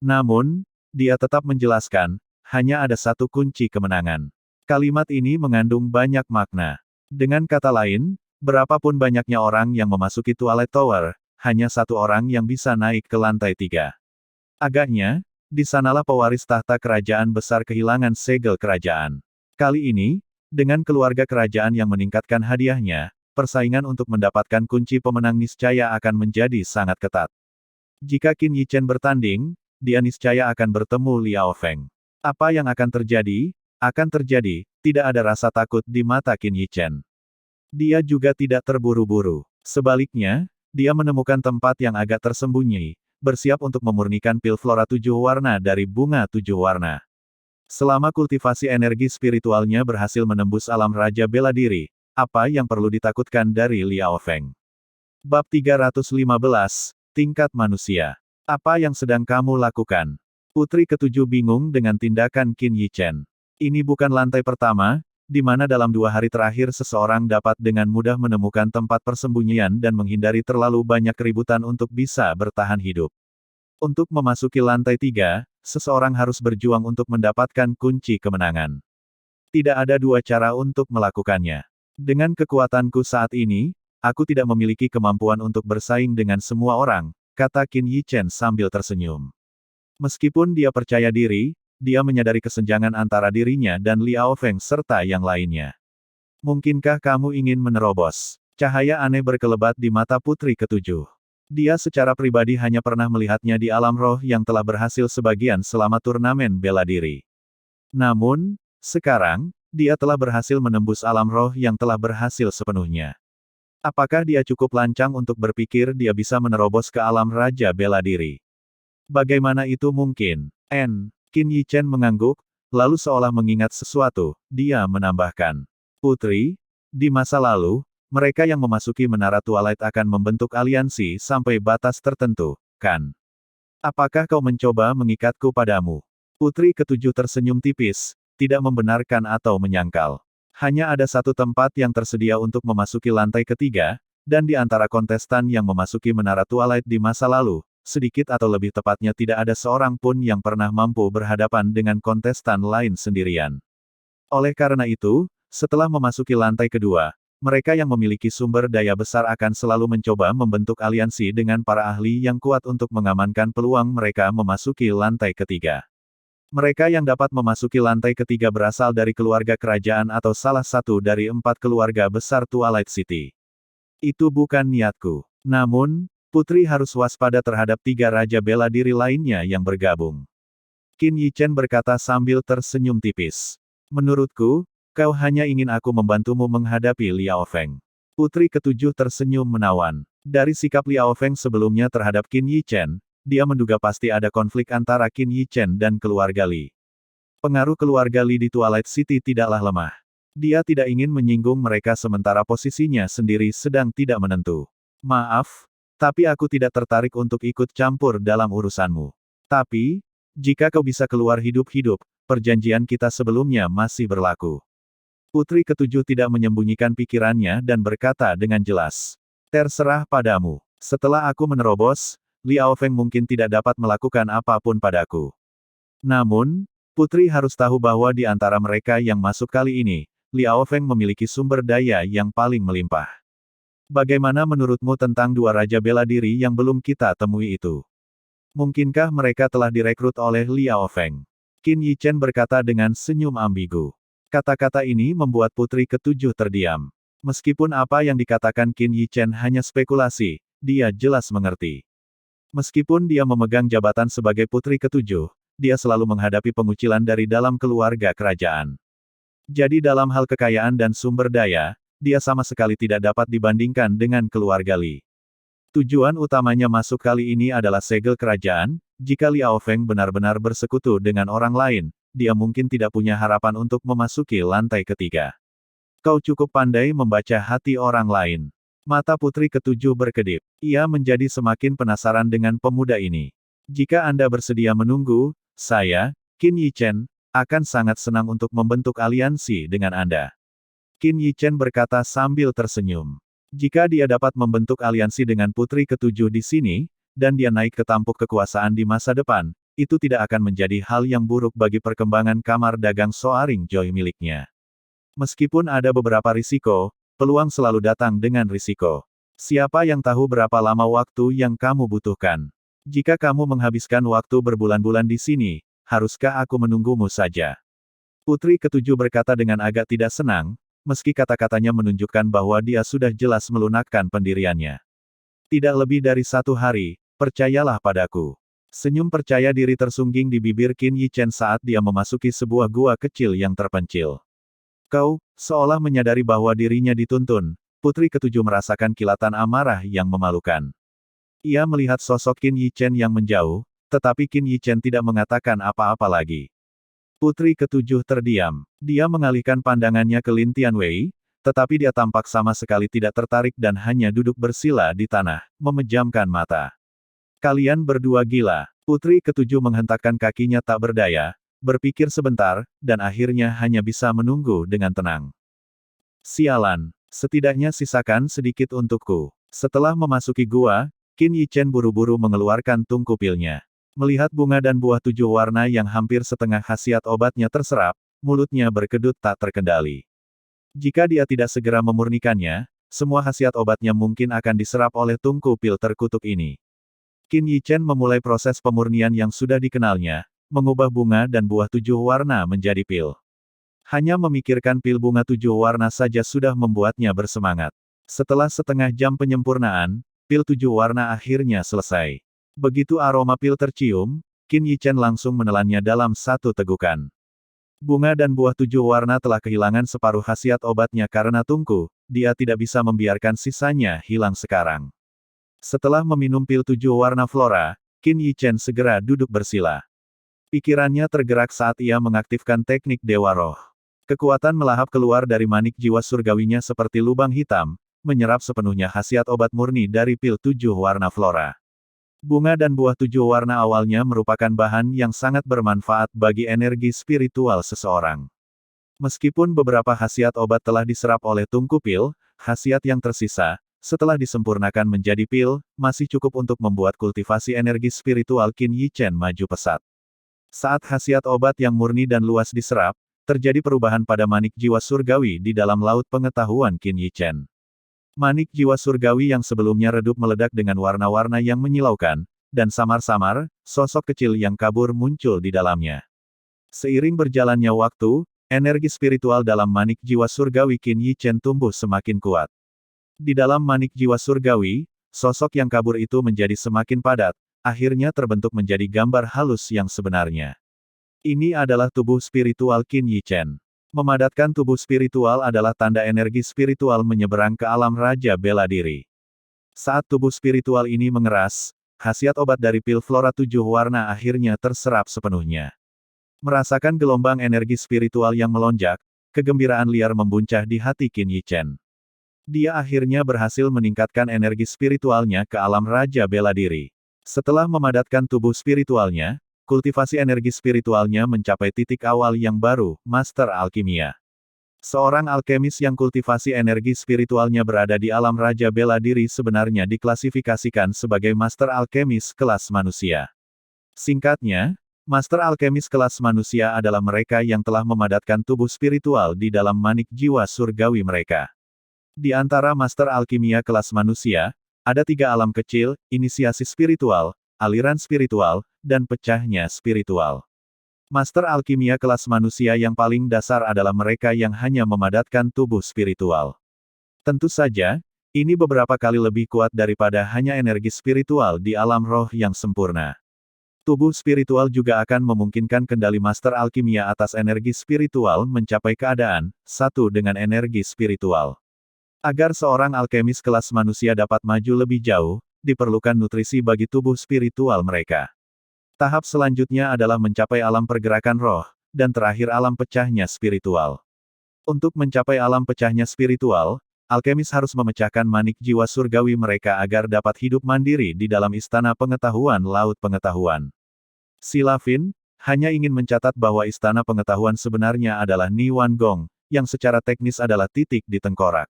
Namun, dia tetap menjelaskan, hanya ada satu kunci kemenangan. Kalimat ini mengandung banyak makna. Dengan kata lain, berapapun banyaknya orang yang memasuki Twilight Tower, hanya satu orang yang bisa naik ke lantai 3. Agaknya, di sanalah pewaris tahta kerajaan besar kehilangan segel kerajaan. Kali ini, dengan keluarga kerajaan yang meningkatkan hadiahnya, persaingan untuk mendapatkan kunci pemenang niscaya akan menjadi sangat ketat. Jika Qin Yichen bertanding, dia niscaya akan bertemu Liao Feng. Apa yang akan terjadi? Akan terjadi, tidak ada rasa takut di mata Qin Yichen. Dia juga tidak terburu-buru. Sebaliknya, dia menemukan tempat yang agak tersembunyi, bersiap untuk memurnikan pil flora 7 warna dari bunga 7 warna. Selama kultivasi energi spiritualnya berhasil menembus alam Raja Bela Diri, apa yang perlu ditakutkan dari Liao Feng? Bab 315, Tingkat Manusia. Apa yang sedang kamu lakukan? Putri ketujuh bingung dengan tindakan Qin Yichen. Ini bukan lantai pertama, di mana dalam 2 hari terakhir seseorang dapat dengan mudah menemukan tempat persembunyian dan menghindari terlalu banyak keributan untuk bisa bertahan hidup. Untuk memasuki lantai 3, seseorang harus berjuang untuk mendapatkan kunci kemenangan. Tidak ada 2 cara untuk melakukannya. Dengan kekuatanku saat ini, aku tidak memiliki kemampuan untuk bersaing dengan semua orang, kata Qin Yichen sambil tersenyum. Meskipun dia percaya diri, dia menyadari kesenjangan antara dirinya dan Liao Feng serta yang lainnya. Mungkinkah kamu ingin menerobos? Cahaya aneh berkelebat di mata putri ketujuh. Dia secara pribadi hanya pernah melihatnya di alam roh yang telah berhasil sebagian selama turnamen bela diri. Namun, sekarang, dia telah berhasil menembus alam roh yang telah berhasil sepenuhnya. Apakah dia cukup lancang untuk berpikir dia bisa menerobos ke alam Raja Bela Diri? Bagaimana itu mungkin? Qin Yichen mengangguk, lalu seolah mengingat sesuatu, dia menambahkan. Putri, di masa lalu, mereka yang memasuki Menara Twilight akan membentuk aliansi sampai batas tertentu, kan? Apakah kau mencoba mengikatku padamu? Putri ketujuh tersenyum tipis, tidak membenarkan atau menyangkal. Hanya ada satu tempat yang tersedia untuk memasuki lantai ketiga, dan di antara kontestan yang memasuki Menara Twilight di masa lalu, sedikit atau lebih tepatnya tidak ada seorang pun yang pernah mampu berhadapan dengan kontestan lain sendirian. Oleh karena itu, setelah memasuki lantai kedua, mereka yang memiliki sumber daya besar akan selalu mencoba membentuk aliansi dengan para ahli yang kuat untuk mengamankan peluang mereka memasuki lantai ketiga. Mereka yang dapat memasuki lantai ketiga berasal dari keluarga kerajaan atau salah satu dari 4 keluarga besar Twilight City. Itu bukan niatku. Namun, Putri harus waspada terhadap 3 Raja Bela Diri lainnya yang bergabung. Qin Yichen berkata sambil tersenyum tipis. Menurutku, kau hanya ingin aku membantumu menghadapi Liao Feng. Putri ketujuh tersenyum menawan. Dari sikap Liao Feng sebelumnya terhadap Qin Yichen, dia menduga pasti ada konflik antara Qin Yichen dan keluarga Li. Pengaruh keluarga Li di Twilight City tidaklah lemah. Dia tidak ingin menyinggung mereka sementara posisinya sendiri sedang tidak menentu. Maaf, tapi aku tidak tertarik untuk ikut campur dalam urusanmu. Tapi, jika kau bisa keluar hidup-hidup, perjanjian kita sebelumnya masih berlaku. Putri ketujuh tidak menyembunyikan pikirannya dan berkata dengan jelas. Terserah padamu. Setelah aku menerobos, Liao Feng mungkin tidak dapat melakukan apapun padaku. Namun, Putri harus tahu bahwa di antara mereka yang masuk kali ini, Liao Feng memiliki sumber daya yang paling melimpah. Bagaimana menurutmu tentang 2 Raja Bela Diri yang belum kita temui itu? Mungkinkah mereka telah direkrut oleh Liao Feng? Qin Yichen berkata dengan senyum ambigu. Kata-kata ini membuat putri ketujuh terdiam. Meskipun apa yang dikatakan Qin Yichen hanya spekulasi, dia jelas mengerti. Meskipun dia memegang jabatan sebagai putri ketujuh, dia selalu menghadapi pengucilan dari dalam keluarga kerajaan. Jadi dalam hal kekayaan dan sumber daya, dia sama sekali tidak dapat dibandingkan dengan keluarga Li. Tujuan utamanya masuk kali ini adalah segel kerajaan. Jika Liao Feng benar-benar bersekutu dengan orang lain, dia mungkin tidak punya harapan untuk memasuki lantai ketiga. Kau cukup pandai membaca hati orang lain. Mata putri ketujuh berkedip. Ia menjadi semakin penasaran dengan pemuda ini. Jika Anda bersedia menunggu, saya, Qin Yichen, akan sangat senang untuk membentuk aliansi dengan Anda. Qin Yichen berkata sambil tersenyum. Jika dia dapat membentuk aliansi dengan putri ketujuh di sini, dan dia naik ke tampuk kekuasaan di masa depan, itu tidak akan menjadi hal yang buruk bagi perkembangan kamar dagang Soaring Joy miliknya. Meskipun ada beberapa risiko, peluang selalu datang dengan risiko. Siapa yang tahu berapa lama waktu yang kamu butuhkan? Jika kamu menghabiskan waktu berbulan-bulan di sini, haruskah aku menunggumu saja? Putri ketujuh berkata dengan agak tidak senang, meski kata-katanya menunjukkan bahwa dia sudah jelas melunakkan pendiriannya. Tidak lebih dari 1 hari, percayalah padaku. Senyum percaya diri tersungging di bibir Qin Yichen saat dia memasuki sebuah gua kecil yang terpencil. Kau, seolah menyadari bahwa dirinya dituntun, putri ketujuh merasakan kilatan amarah yang memalukan. Ia melihat sosok Qin Yichen yang menjauh, tetapi Qin Yichen tidak mengatakan apa-apa lagi. Putri ketujuh terdiam. Dia mengalihkan pandangannya ke Lin Tianwei, tetapi dia tampak sama sekali tidak tertarik dan hanya duduk bersila di tanah, memejamkan mata. Kalian berdua gila. Putri ketujuh menghentakkan kakinya tak berdaya, berpikir sebentar, dan akhirnya hanya bisa menunggu dengan tenang. Sialan, setidaknya sisakan sedikit untukku. Setelah memasuki gua, Qin Yichen buru-buru mengeluarkan tungku pilnya. Melihat bunga dan buah 7 warna yang hampir setengah khasiat obatnya terserap, mulutnya berkedut tak terkendali. Jika dia tidak segera memurnikannya, semua khasiat obatnya mungkin akan diserap oleh tungku pil terkutuk ini. Qin Yichen memulai proses pemurnian yang sudah dikenalnya, mengubah bunga dan buah 7 warna menjadi pil. Hanya memikirkan pil bunga 7 warna saja sudah membuatnya bersemangat. Setelah setengah jam penyempurnaan, pil 7 warna akhirnya selesai. Begitu aroma pil tercium, Qin Yichen langsung menelannya dalam satu tegukan. Bunga dan buah 7 warna telah kehilangan separuh khasiat obatnya karena tungku, dia tidak bisa membiarkan sisanya hilang sekarang. Setelah meminum pil 7 warna flora, Qin Yichen segera duduk bersila. Pikirannya tergerak saat ia mengaktifkan teknik Dewa Roh. Kekuatan melahap keluar dari manik jiwa surgawinya seperti lubang hitam, menyerap sepenuhnya khasiat obat murni dari pil 7 warna flora. Bunga dan buah 7 warna awalnya merupakan bahan yang sangat bermanfaat bagi energi spiritual seseorang. Meskipun beberapa khasiat obat telah diserap oleh tungku pil, khasiat yang tersisa, setelah disempurnakan menjadi pil, masih cukup untuk membuat kultivasi energi spiritual Qin Yichen maju pesat. Saat khasiat obat yang murni dan luas diserap, terjadi perubahan pada manik jiwa surgawi di dalam laut pengetahuan Qin Yichen. Manik jiwa surgawi yang sebelumnya redup meledak dengan warna-warna yang menyilaukan, dan samar-samar, sosok kecil yang kabur muncul di dalamnya. Seiring berjalannya waktu, energi spiritual dalam manik jiwa surgawi Qin Yichen tumbuh semakin kuat. Di dalam manik jiwa surgawi, sosok yang kabur itu menjadi semakin padat, akhirnya terbentuk menjadi gambar halus yang sebenarnya. Ini adalah tubuh spiritual Qin Yichen. Memadatkan tubuh spiritual adalah tanda energi spiritual menyeberang ke alam Raja Bela Diri. Saat tubuh spiritual ini mengeras, khasiat obat dari pil flora 7 warna akhirnya terserap sepenuhnya. Merasakan gelombang energi spiritual yang melonjak, kegembiraan liar membuncah di hati Qin Yichen. Dia akhirnya berhasil meningkatkan energi spiritualnya ke alam Raja Bela Diri. Setelah memadatkan tubuh spiritualnya, kultivasi energi spiritualnya mencapai titik awal yang baru, Master Alkimia. Seorang alkemis yang kultivasi energi spiritualnya berada di alam Raja Bela Diri sebenarnya diklasifikasikan sebagai Master Alkemis kelas manusia. Singkatnya, Master Alkemis kelas manusia adalah mereka yang telah memadatkan tubuh spiritual di dalam manik jiwa surgawi mereka. Di antara Master Alkimia kelas manusia, ada 3 alam kecil, inisiasi spiritual, aliran spiritual, dan pecahnya spiritual. Master Alkimia kelas manusia yang paling dasar adalah mereka yang hanya memadatkan tubuh spiritual. Tentu saja, ini beberapa kali lebih kuat daripada hanya energi spiritual di alam roh yang sempurna. Tubuh spiritual juga akan memungkinkan kendali Master Alkimia atas energi spiritual mencapai keadaan satu dengan energi spiritual. Agar seorang alkemis kelas manusia dapat maju lebih jauh, diperlukan nutrisi bagi tubuh spiritual mereka. Tahap selanjutnya adalah mencapai alam pergerakan roh, dan terakhir alam pecahnya spiritual. Untuk mencapai alam pecahnya spiritual, alkemis harus memecahkan manik jiwa surgawi mereka agar dapat hidup mandiri di dalam istana pengetahuan laut pengetahuan. Si Lavin hanya ingin mencatat bahwa istana pengetahuan sebenarnya adalah Niwan Gong, yang secara teknis adalah titik di tengkorak.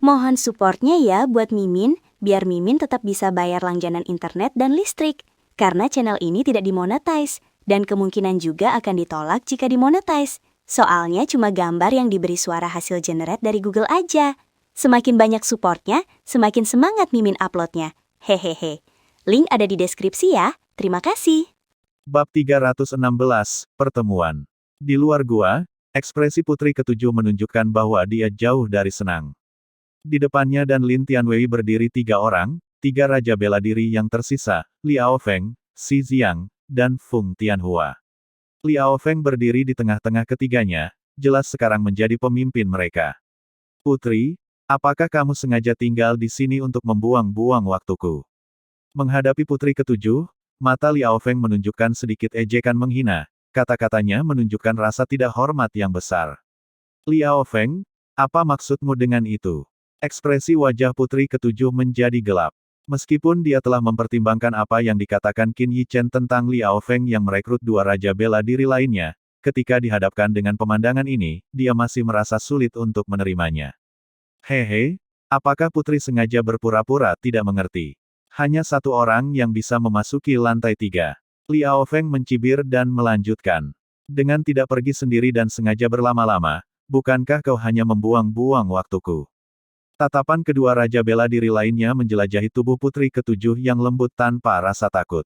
Mohon supportnya ya buat Mimin, biar Mimin tetap bisa bayar langganan internet dan listrik. Karena channel ini tidak dimonetize, dan kemungkinan juga akan ditolak jika dimonetize. Soalnya cuma gambar yang diberi suara hasil generate dari Google aja. Semakin banyak supportnya, semakin semangat Mimin uploadnya. Hehehe. Link ada di deskripsi ya. Terima kasih. Bab 316, Pertemuan. Di luar gua, ekspresi putri ketujuh menunjukkan bahwa dia jauh dari senang. Di depannya dan Lin Tianwei berdiri 3 orang, 3 raja bela diri yang tersisa, Liao Feng, Xi Ziang, dan Feng Tianhua. Liao Feng berdiri di tengah-tengah ketiganya, jelas sekarang menjadi pemimpin mereka. Putri, apakah kamu sengaja tinggal di sini untuk membuang-buang waktuku? Menghadapi putri ketujuh, mata Liao Feng menunjukkan sedikit ejekan menghina, kata-katanya menunjukkan rasa tidak hormat yang besar. Liao Feng, apa maksudmu dengan itu? Ekspresi wajah putri ketujuh menjadi gelap. Meskipun dia telah mempertimbangkan apa yang dikatakan Qin Yichen tentang Liao Feng yang merekrut 2 raja bela diri lainnya, ketika dihadapkan dengan pemandangan ini, dia masih merasa sulit untuk menerimanya. Hehe, apakah putri sengaja berpura-pura tidak mengerti? Hanya 1 orang yang bisa memasuki lantai 3. Liao Feng mencibir dan melanjutkan. Dengan tidak pergi sendiri dan sengaja berlama-lama, bukankah kau hanya membuang-buang waktuku? Tatapan kedua raja bela diri lainnya menjelajahi tubuh putri ketujuh yang lembut tanpa rasa takut.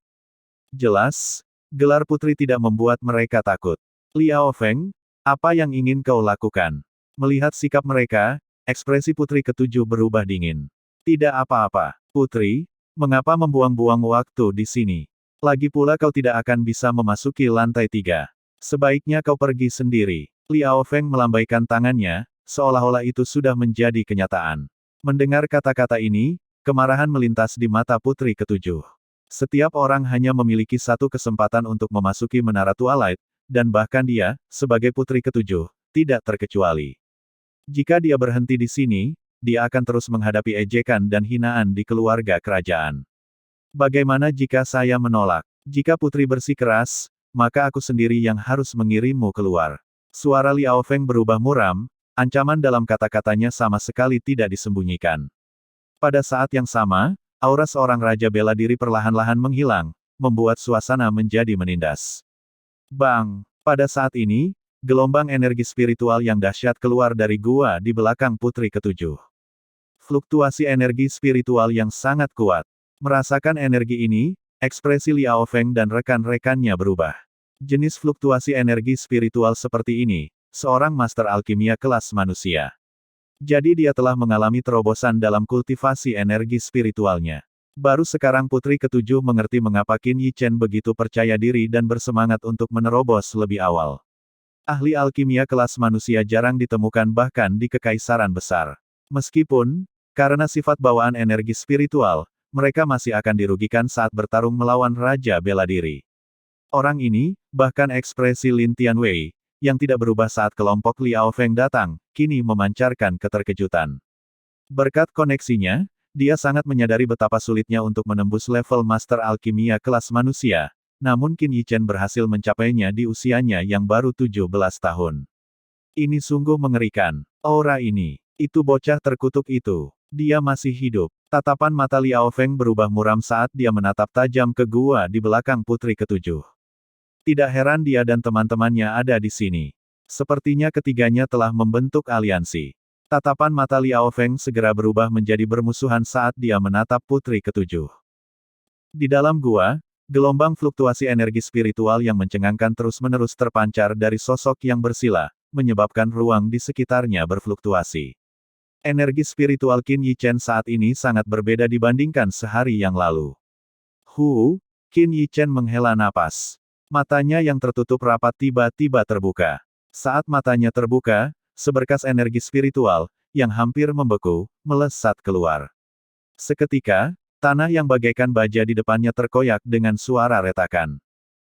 Jelas, gelar putri tidak membuat mereka takut. Liao Feng, apa yang ingin kau lakukan? Melihat sikap mereka, ekspresi putri ketujuh berubah dingin. Tidak apa-apa, putri, mengapa membuang-buang waktu di sini? Lagi pula kau tidak akan bisa memasuki lantai 3. Sebaiknya kau pergi sendiri. Liao Feng melambaikan tangannya, seolah-olah itu sudah menjadi kenyataan. Mendengar kata-kata ini, kemarahan melintas di mata putri ketujuh. Setiap orang hanya memiliki satu kesempatan untuk memasuki menara Twilight, dan bahkan dia, sebagai putri ketujuh, tidak terkecuali. Jika dia berhenti di sini, dia akan terus menghadapi ejekan dan hinaan di keluarga kerajaan. Bagaimana jika saya menolak? Jika putri bersikeras, maka aku sendiri yang harus mengirimmu keluar. Suara Liao Feng berubah muram, ancaman dalam kata-katanya sama sekali tidak disembunyikan. Pada saat yang sama, aura seorang raja bela diri perlahan-lahan menghilang, membuat suasana menjadi menindas. Bang! Pada saat ini, gelombang energi spiritual yang dahsyat keluar dari gua di belakang putri ketujuh. Fluktuasi energi spiritual yang sangat kuat. Merasakan energi ini, ekspresi Liao Feng dan rekan-rekannya berubah. Jenis fluktuasi energi spiritual seperti ini, seorang master alkimia kelas manusia. Jadi dia telah mengalami terobosan dalam kultivasi energi spiritualnya. Baru sekarang putri ketujuh mengerti mengapa Qin Yichen begitu percaya diri dan bersemangat untuk menerobos lebih awal. Ahli alkimia kelas manusia jarang ditemukan bahkan di kekaisaran besar. Meskipun, karena sifat bawaan energi spiritual, mereka masih akan dirugikan saat bertarung melawan Raja Bela Diri. Orang ini, bahkan ekspresi Lin Tianwei, yang tidak berubah saat kelompok Liao Feng datang, kini memancarkan keterkejutan. Berkat koneksinya, dia sangat menyadari betapa sulitnya untuk menembus level Master Alkimia kelas manusia, namun Qin Yichen berhasil mencapainya di usianya yang baru 17 tahun. Ini sungguh mengerikan. Aura ini, itu bocah terkutuk itu. Dia masih hidup. Tatapan mata Liao Feng berubah muram saat dia menatap tajam ke gua di belakang putri ketujuh. Tidak heran dia dan teman-temannya ada di sini. Sepertinya ketiganya telah membentuk aliansi. Tatapan mata Liao Feng segera berubah menjadi bermusuhan saat dia menatap putri ketujuh. Di dalam gua, gelombang fluktuasi energi spiritual yang mencengangkan terus-menerus terpancar dari sosok yang bersila, menyebabkan ruang di sekitarnya berfluktuasi. Energi spiritual Qin Yichen saat ini sangat berbeda dibandingkan sehari yang lalu. Qin Yichen menghela napas. Matanya yang tertutup rapat tiba-tiba terbuka. Saat matanya terbuka, seberkas energi spiritual, yang hampir membeku, melesat keluar. Seketika, Tanah yang bagaikan baja di depannya terkoyak dengan suara retakan.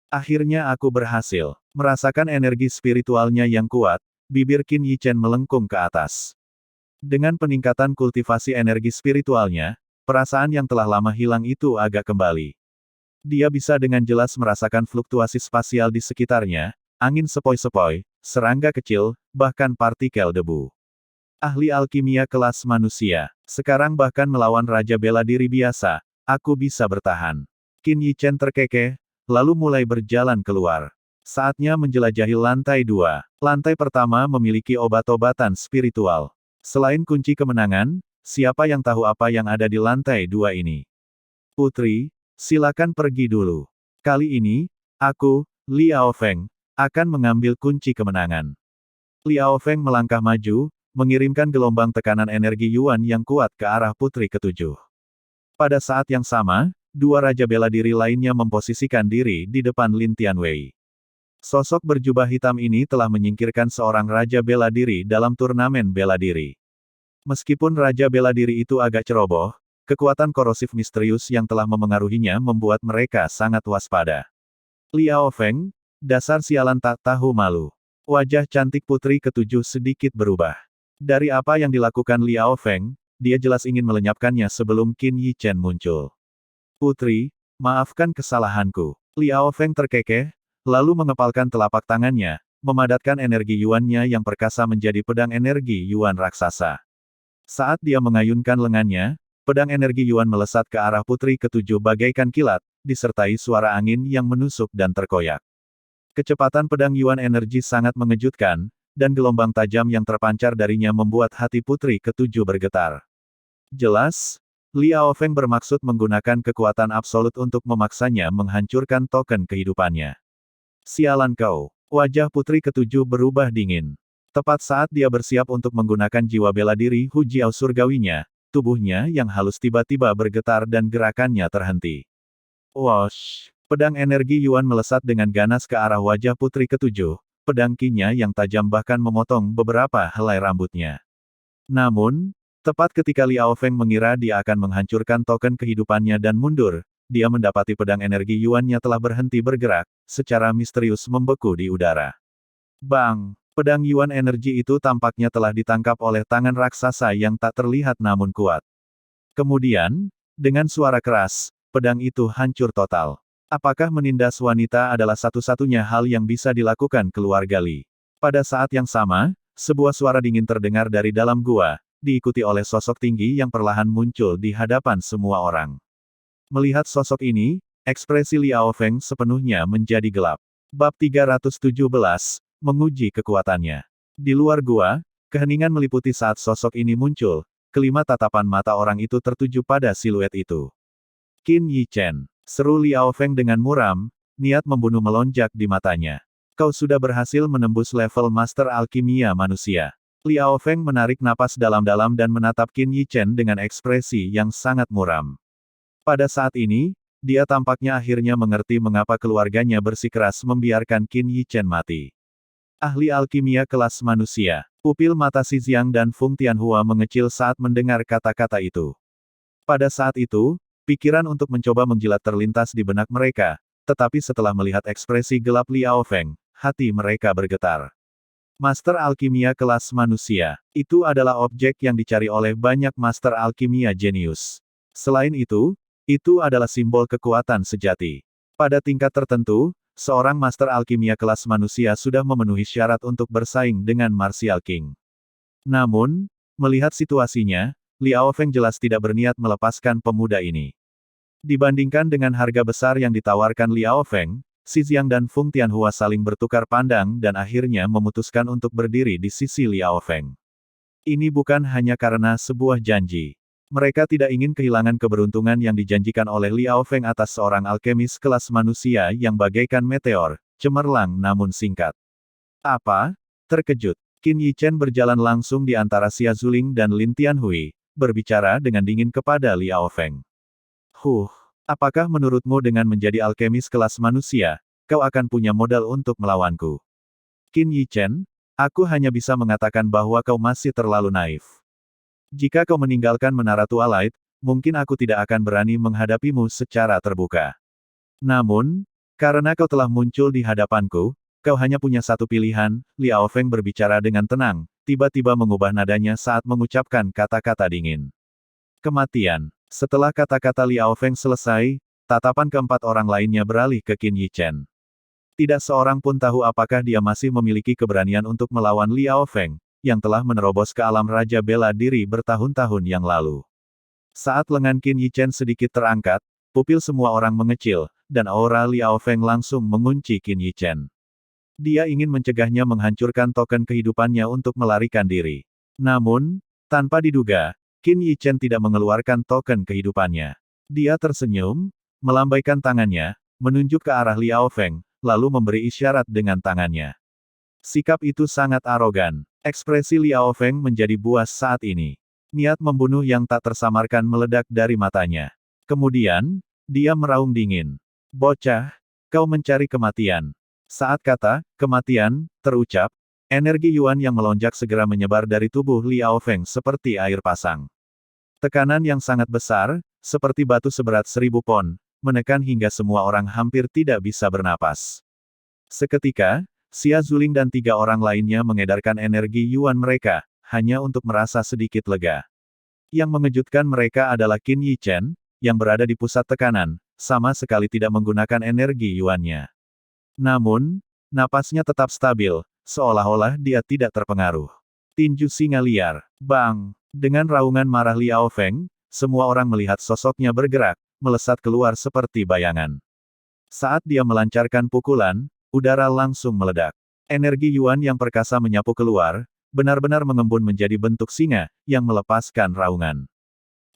Akhirnya aku berhasil. Merasakan energi spiritualnya yang kuat, bibir Qin Yichen melengkung ke atas. Dengan peningkatan kultivasi energi spiritualnya, perasaan yang telah lama hilang itu agak kembali. Dia bisa dengan jelas merasakan fluktuasi spasial di sekitarnya, angin sepoi-sepoi, serangga kecil, bahkan partikel debu. Ahli alkimia kelas manusia. Sekarang bahkan melawan Raja Bela Diri biasa, aku bisa bertahan. Qin Yichen terkekeh, lalu mulai berjalan keluar. Saatnya menjelajahi lantai 2. Lantai pertama memiliki obat-obatan spiritual. Selain kunci kemenangan, siapa yang tahu apa yang ada di lantai 2 ini? Putri, silakan pergi dulu. Kali ini, aku, Liao Feng, akan mengambil kunci kemenangan. Liao Feng melangkah maju, mengirimkan gelombang tekanan energi Yuan yang kuat ke arah putri ketujuh. Pada saat yang sama, dua Raja Bela Diri lainnya memposisikan diri di depan Lin Tianwei. Sosok berjubah hitam ini telah menyingkirkan seorang Raja Bela Diri dalam turnamen bela diri. Meskipun Raja Bela Diri itu agak ceroboh, kekuatan korosif misterius yang telah memengaruhinya membuat mereka sangat waspada. Liao Feng, dasar sialan tak tahu malu. Wajah cantik putri ketujuh sedikit berubah. Dari apa yang dilakukan Liao Feng, dia jelas ingin melenyapkannya sebelum Qin Yichen muncul. Putri, maafkan kesalahanku. Liao Feng terkekeh, lalu mengepalkan telapak tangannya, memadatkan energi Yuannya yang perkasa menjadi pedang energi Yuan raksasa. Saat dia mengayunkan lengannya, pedang energi Yuan melesat ke arah putri ketujuh bagaikan kilat, disertai suara angin yang menusuk dan terkoyak. Kecepatan pedang Yuan energi sangat mengejutkan, dan gelombang tajam yang terpancar darinya membuat hati putri ketujuh bergetar. Jelas, Liao Feng bermaksud menggunakan kekuatan absolut untuk memaksanya menghancurkan token kehidupannya. Sialan kau. Wajah putri ketujuh berubah dingin. Tepat saat dia bersiap untuk menggunakan jiwa bela diri Hujiao surgawinya, tubuhnya yang halus tiba-tiba bergetar dan gerakannya terhenti. Wosh! Pedang energi Yuan melesat dengan ganas ke arah wajah putri ketujuh, pedang Qi-nya yang tajam bahkan memotong beberapa helai rambutnya. Namun, tepat ketika Liao Feng mengira dia akan menghancurkan token kehidupannya dan mundur, dia mendapati pedang energi Yuan-nya telah berhenti bergerak, secara misterius membeku di udara. Bang! Pedang Yuan energi itu tampaknya telah ditangkap oleh tangan raksasa yang tak terlihat namun kuat. Kemudian, dengan suara keras, pedang itu hancur total. Apakah menindas wanita adalah satu-satunya hal yang bisa dilakukan keluarga Li? Pada saat yang sama, sebuah suara dingin terdengar dari dalam gua, diikuti oleh sosok tinggi yang perlahan muncul di hadapan semua orang. Melihat sosok ini, ekspresi Liao Feng sepenuhnya menjadi gelap. Bab 317, menguji kekuatannya. Di luar gua, keheningan meliputi saat sosok ini muncul, kelima tatapan mata orang itu tertuju pada siluet itu. Qin Yichen, seru Liao Feng dengan muram, niat membunuh melonjak di matanya. Kau sudah berhasil menembus level Master Alkimia Manusia. Liao Feng menarik napas dalam-dalam dan menatap Qin Yichen dengan ekspresi yang sangat muram. Pada saat ini, dia tampaknya akhirnya mengerti mengapa keluarganya bersikeras membiarkan Qin Yichen mati. Ahli alkimia kelas manusia. Pupil mata Xi Jiang dan Feng Tianhua mengecil saat mendengar kata-kata itu. Pada saat itu, pikiran untuk mencoba menjilat terlintas di benak mereka, tetapi setelah melihat ekspresi gelap Liao Feng, hati mereka bergetar. Master alkimia kelas manusia. Itu adalah objek yang dicari oleh banyak master alkimia jenius. Selain itu adalah simbol kekuatan sejati. Pada tingkat tertentu, seorang master alkimia kelas manusia sudah memenuhi syarat untuk bersaing dengan Martial King. Namun, melihat situasinya, Liao Feng jelas tidak berniat melepaskan pemuda ini. Dibandingkan dengan harga besar yang ditawarkan Liao Feng, Xi Jiang dan Feng Tianhua saling bertukar pandang dan akhirnya memutuskan untuk berdiri di sisi Liao Feng. Ini bukan hanya karena sebuah janji. Mereka tidak ingin kehilangan keberuntungan yang dijanjikan oleh Liao Feng atas seorang alkemis kelas manusia yang bagaikan meteor, cemerlang namun singkat. Apa? Terkejut, Qin Yichen berjalan langsung di antara Xia Zuling dan Lin Tianhui, berbicara dengan dingin kepada Liao Feng. Apakah menurutmu dengan menjadi alkemis kelas manusia, kau akan punya modal untuk melawanku? Qin Yichen, aku hanya bisa mengatakan bahwa kau masih terlalu naif. Jika kau meninggalkan Menara Twilight, mungkin aku tidak akan berani menghadapimu secara terbuka. Namun, karena kau telah muncul di hadapanku, kau hanya punya satu pilihan, Liao Feng berbicara dengan tenang, tiba-tiba mengubah nadanya saat mengucapkan kata-kata dingin. Kematian. Setelah kata-kata Liao Feng selesai, tatapan keempat orang lainnya beralih ke Qin Yichen. Tidak seorang pun tahu apakah dia masih memiliki keberanian untuk melawan Liao Feng, yang telah menerobos ke alam Raja Bela Diri bertahun-tahun yang lalu. Saat lengan Qin Yichen sedikit terangkat, pupil semua orang mengecil, dan aura Liao Feng langsung mengunci Qin Yichen. Dia ingin mencegahnya menghancurkan token kehidupannya untuk melarikan diri. Namun, tanpa diduga, Qin Yichen tidak mengeluarkan token kehidupannya. Dia tersenyum, melambaikan tangannya, menunjuk ke arah Liao Feng, lalu memberi isyarat dengan tangannya. Sikap itu sangat arogan. Ekspresi Liao Feng menjadi buas saat ini. Niat membunuh yang tak tersamarkan meledak dari matanya. Kemudian, dia meraung dingin. Bocah, kau mencari kematian. Saat kata, kematian, terucap, energi Yuan yang melonjak segera menyebar dari tubuh Liao Feng seperti air pasang. Tekanan yang sangat besar, seperti batu seberat 1000 pon, menekan hingga semua orang hampir tidak bisa bernapas. Seketika, Xia Zuling dan 3 orang lainnya mengedarkan energi Yuan mereka, hanya untuk merasa sedikit lega. Yang mengejutkan mereka adalah Qin Yichen, yang berada di pusat tekanan, sama sekali tidak menggunakan energi Yuannya. Namun, napasnya tetap stabil, seolah-olah dia tidak terpengaruh. Tinju singa liar. Bang! Dengan raungan marah Liao Feng, semua orang melihat sosoknya bergerak, melesat keluar seperti bayangan. Saat dia melancarkan pukulan, udara langsung meledak. Energi Yuan yang perkasa menyapu keluar, benar-benar mengembun menjadi bentuk singa, yang melepaskan raungan.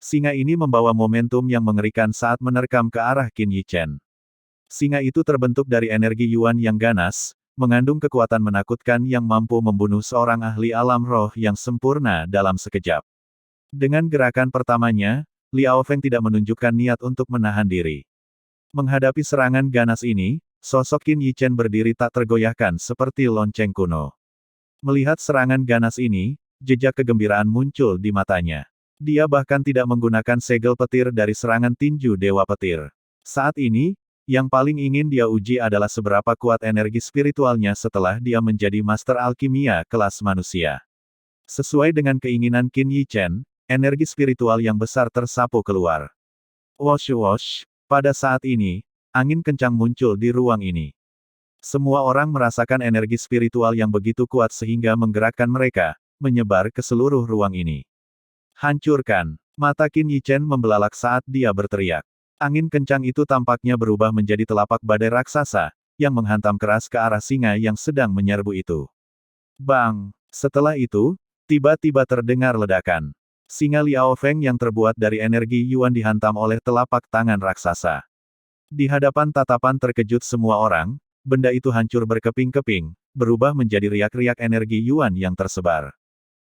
Singa ini membawa momentum yang mengerikan saat menerkam ke arah Qin Yichen. Singa itu terbentuk dari energi Yuan yang ganas, mengandung kekuatan menakutkan yang mampu membunuh seorang ahli alam roh yang sempurna dalam sekejap. Dengan gerakan pertamanya, Liao Feng tidak menunjukkan niat untuk menahan diri. Menghadapi serangan ganas ini, sosok Qin Yichen berdiri tak tergoyahkan seperti lonceng kuno. Melihat serangan ganas ini, jejak kegembiraan muncul di matanya. Dia bahkan tidak menggunakan segel petir dari serangan tinju Dewa Petir. Saat ini, yang paling ingin dia uji adalah seberapa kuat energi spiritualnya setelah dia menjadi master alkimia kelas manusia. Sesuai dengan keinginan Qin Yichen, energi spiritual yang besar tersapu keluar. Wosh wosh, pada saat ini, angin kencang muncul di ruang ini. Semua orang merasakan energi spiritual yang begitu kuat sehingga menggerakkan mereka, menyebar ke seluruh ruang ini. Hancurkan! Mata Qin Yichen membelalak saat dia berteriak. Angin kencang itu tampaknya berubah menjadi telapak badai raksasa, yang menghantam keras ke arah singa yang sedang menyerbu itu. Bang! Setelah itu, tiba-tiba terdengar ledakan. Singa Liao Feng yang terbuat dari energi Yuan dihantam oleh telapak tangan raksasa. Di hadapan tatapan terkejut semua orang, benda itu hancur berkeping-keping, berubah menjadi riak-riak energi Yuan yang tersebar.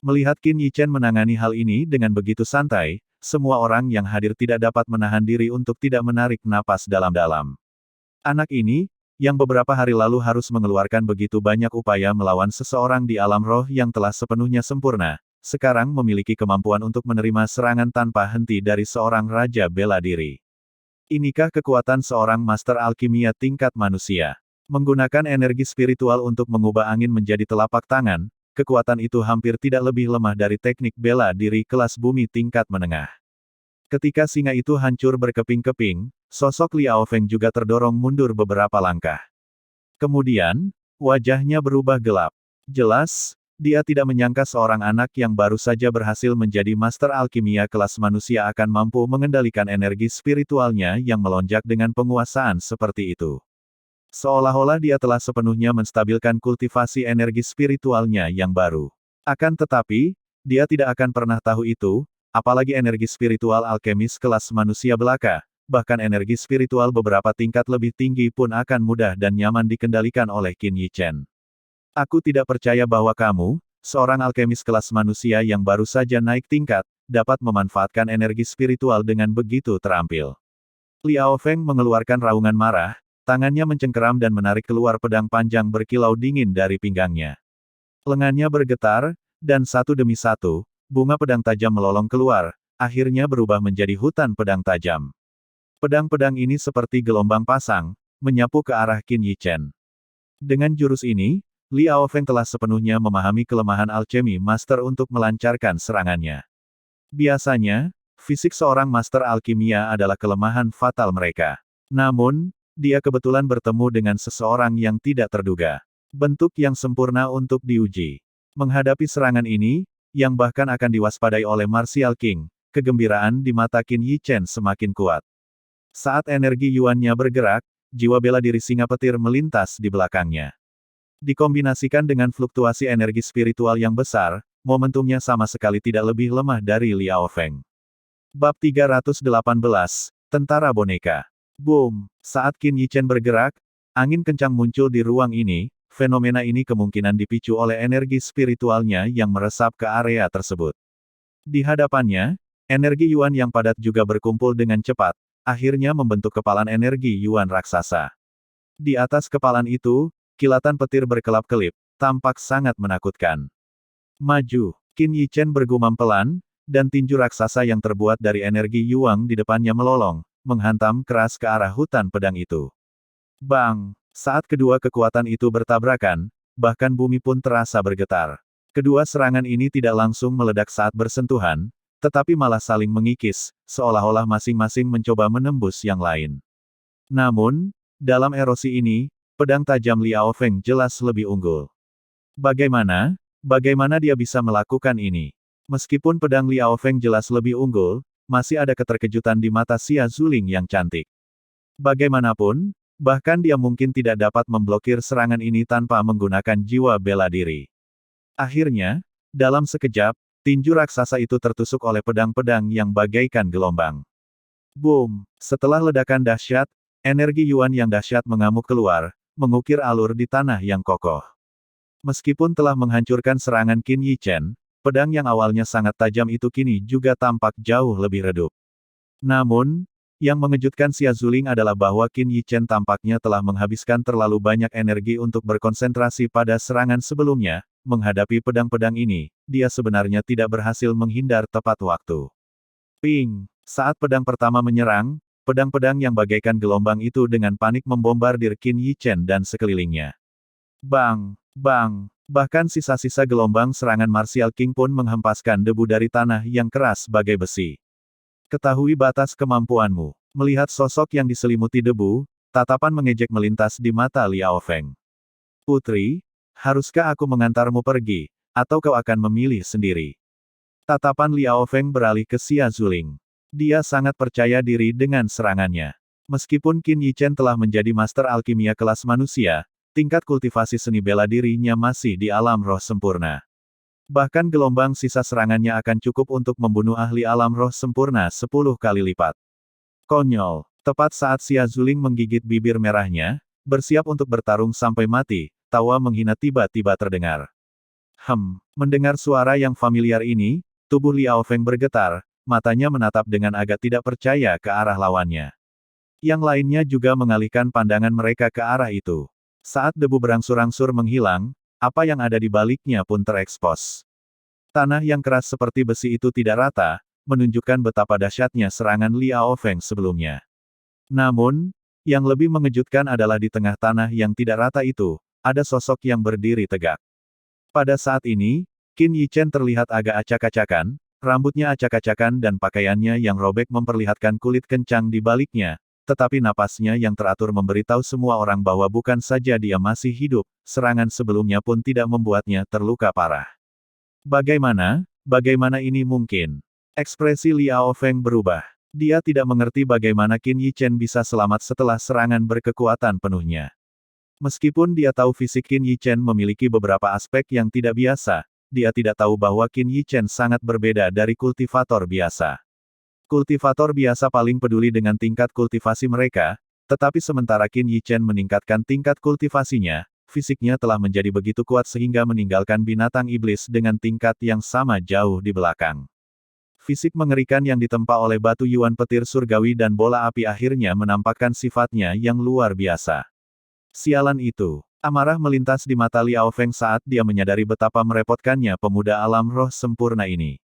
Melihat Qin Yichen menangani hal ini dengan begitu santai, semua orang yang hadir tidak dapat menahan diri untuk tidak menarik napas dalam-dalam. Anak ini, yang beberapa hari lalu harus mengeluarkan begitu banyak upaya melawan seseorang di alam roh yang telah sepenuhnya sempurna, sekarang memiliki kemampuan untuk menerima serangan tanpa henti dari seorang raja bela diri. Inikah kekuatan seorang master alkimia tingkat manusia? Menggunakan energi spiritual untuk mengubah angin menjadi telapak tangan, kekuatan itu hampir tidak lebih lemah dari teknik bela diri kelas bumi tingkat menengah. Ketika singa itu hancur berkeping-keping, sosok Liao Feng juga terdorong mundur beberapa langkah. Kemudian, wajahnya berubah gelap. Jelas, dia tidak menyangka seorang anak yang baru saja berhasil menjadi master alkimia kelas manusia akan mampu mengendalikan energi spiritualnya yang melonjak dengan penguasaan seperti itu. Seolah-olah dia telah sepenuhnya menstabilkan kultivasi energi spiritualnya yang baru. Akan tetapi, dia tidak akan pernah tahu itu, apalagi energi spiritual alkemis kelas manusia belaka, bahkan energi spiritual beberapa tingkat lebih tinggi pun akan mudah dan nyaman dikendalikan oleh Qin Yichen. Aku tidak percaya bahwa kamu, seorang alkemis kelas manusia yang baru saja naik tingkat, dapat memanfaatkan energi spiritual dengan begitu terampil. Liao Feng mengeluarkan raungan marah, tangannya mencengkeram dan menarik keluar pedang panjang berkilau dingin dari pinggangnya. Lengannya bergetar, dan satu demi satu, bunga pedang tajam melolong keluar, akhirnya berubah menjadi hutan pedang tajam. Pedang-pedang ini seperti gelombang pasang, menyapu ke arah Qin Yichen. Dengan jurus ini, Liao Feng telah sepenuhnya memahami kelemahan alchemy master untuk melancarkan serangannya. Biasanya, fisik seorang master alkimia adalah kelemahan fatal mereka. Namun, dia kebetulan bertemu dengan seseorang yang tidak terduga. Bentuk yang sempurna untuk diuji. Menghadapi serangan ini, yang bahkan akan diwaspadai oleh Martial King, kegembiraan di mata Qin Yichen semakin kuat. Saat energi Yuan-nya bergerak, jiwa bela diri singa petir melintas di belakangnya. Dikombinasikan dengan fluktuasi energi spiritual yang besar, momentumnya sama sekali tidak lebih lemah dari Liao Feng. Bab 318, Tentara Boneka. Boom! Saat Qin Yichen bergerak, angin kencang muncul di ruang ini, fenomena ini kemungkinan dipicu oleh energi spiritualnya yang meresap ke area tersebut. Di hadapannya, energi Yuan yang padat juga berkumpul dengan cepat, akhirnya membentuk kepalan energi Yuan raksasa. Di atas kepalan itu, kilatan petir berkelap-kelip, tampak sangat menakutkan. Maju, Qin Yichen bergumam pelan, dan tinju raksasa yang terbuat dari energi Yuan di depannya melolong, menghantam keras ke arah hutan pedang itu. Bang! Saat kedua kekuatan itu bertabrakan, bahkan bumi pun terasa bergetar. Kedua serangan ini tidak langsung meledak saat bersentuhan, tetapi malah saling mengikis, seolah-olah masing-masing mencoba menembus yang lain. Namun, dalam erosi ini, pedang tajam Liao Feng jelas lebih unggul. Bagaimana dia bisa melakukan ini? Meskipun pedang Liao Feng jelas lebih unggul, masih ada keterkejutan di mata Xia Zuling yang cantik. Bagaimanapun, bahkan dia mungkin tidak dapat memblokir serangan ini tanpa menggunakan jiwa bela diri. Akhirnya, dalam sekejap, tinju raksasa itu tertusuk oleh pedang-pedang yang bagaikan gelombang. Boom! Setelah ledakan dahsyat, energi Yuan yang dahsyat mengamuk keluar, mengukir alur di tanah yang kokoh. Meskipun telah menghancurkan serangan Qin Yichen, pedang yang awalnya sangat tajam itu kini juga tampak jauh lebih redup. Namun, yang mengejutkan Xia Zuling adalah bahwa Qin Yichen tampaknya telah menghabiskan terlalu banyak energi untuk berkonsentrasi pada serangan sebelumnya. Menghadapi pedang-pedang ini, dia sebenarnya tidak berhasil menghindar tepat waktu. Ping! Saat pedang pertama menyerang, pedang-pedang yang bagaikan gelombang itu dengan panik membombardir Qin Yichen dan sekelilingnya. Bang! Bang! Bahkan sisa-sisa gelombang serangan Martial King pun menghempaskan debu dari tanah yang keras bagai besi. Ketahui batas kemampuanmu. Melihat sosok yang diselimuti debu, tatapan mengejek melintas di mata Liao Feng. Putri, haruskah aku mengantarmu pergi, atau kau akan memilih sendiri? Tatapan Liao Feng beralih ke Xia Zuling. Dia sangat percaya diri dengan serangannya. Meskipun Qin Yichen telah menjadi master alkimia kelas manusia, tingkat kultivasi seni bela dirinya masih di alam roh sempurna. Bahkan gelombang sisa serangannya akan cukup untuk membunuh ahli alam roh sempurna 10 kali lipat. Konyol. Tepat saat Xia Zuling menggigit bibir merahnya, bersiap untuk bertarung sampai mati, tawa menghina tiba-tiba terdengar. Mendengar suara yang familiar ini, tubuh Liao Feng bergetar, matanya menatap dengan agak tidak percaya ke arah lawannya. Yang lainnya juga mengalihkan pandangan mereka ke arah itu. Saat debu berangsur-angsur menghilang, apa yang ada di baliknya pun terekspos. Tanah yang keras seperti besi itu tidak rata, menunjukkan betapa dahsyatnya serangan Liao Feng sebelumnya. Namun, yang lebih mengejutkan adalah di tengah tanah yang tidak rata itu, ada sosok yang berdiri tegak. Pada saat ini, Qin Yichen terlihat agak acak-acakan, rambutnya acak-acakan dan pakaiannya yang robek memperlihatkan kulit kencang di baliknya. Tetapi napasnya yang teratur memberitahu semua orang bahwa bukan saja dia masih hidup, serangan sebelumnya pun tidak membuatnya terluka parah. Bagaimana ini mungkin? Ekspresi Liao Feng berubah. Dia tidak mengerti bagaimana Qin Yichen bisa selamat setelah serangan berkekuatan penuhnya. Meskipun dia tahu fisik Qin Yichen memiliki beberapa aspek yang tidak biasa, dia tidak tahu bahwa Qin Yichen sangat berbeda dari kultivator biasa. Kultivator biasa paling peduli dengan tingkat kultivasi mereka, tetapi sementara Qin Yichen meningkatkan tingkat kultivasinya, fisiknya telah menjadi begitu kuat sehingga meninggalkan binatang iblis dengan tingkat yang sama jauh di belakang. Fisik mengerikan yang ditempa oleh batu Yuan petir surgawi dan bola api akhirnya menampakkan sifatnya yang luar biasa. Sialan itu. Amarah melintas di mata Liao Feng saat dia menyadari betapa merepotkannya pemuda alam roh sempurna ini.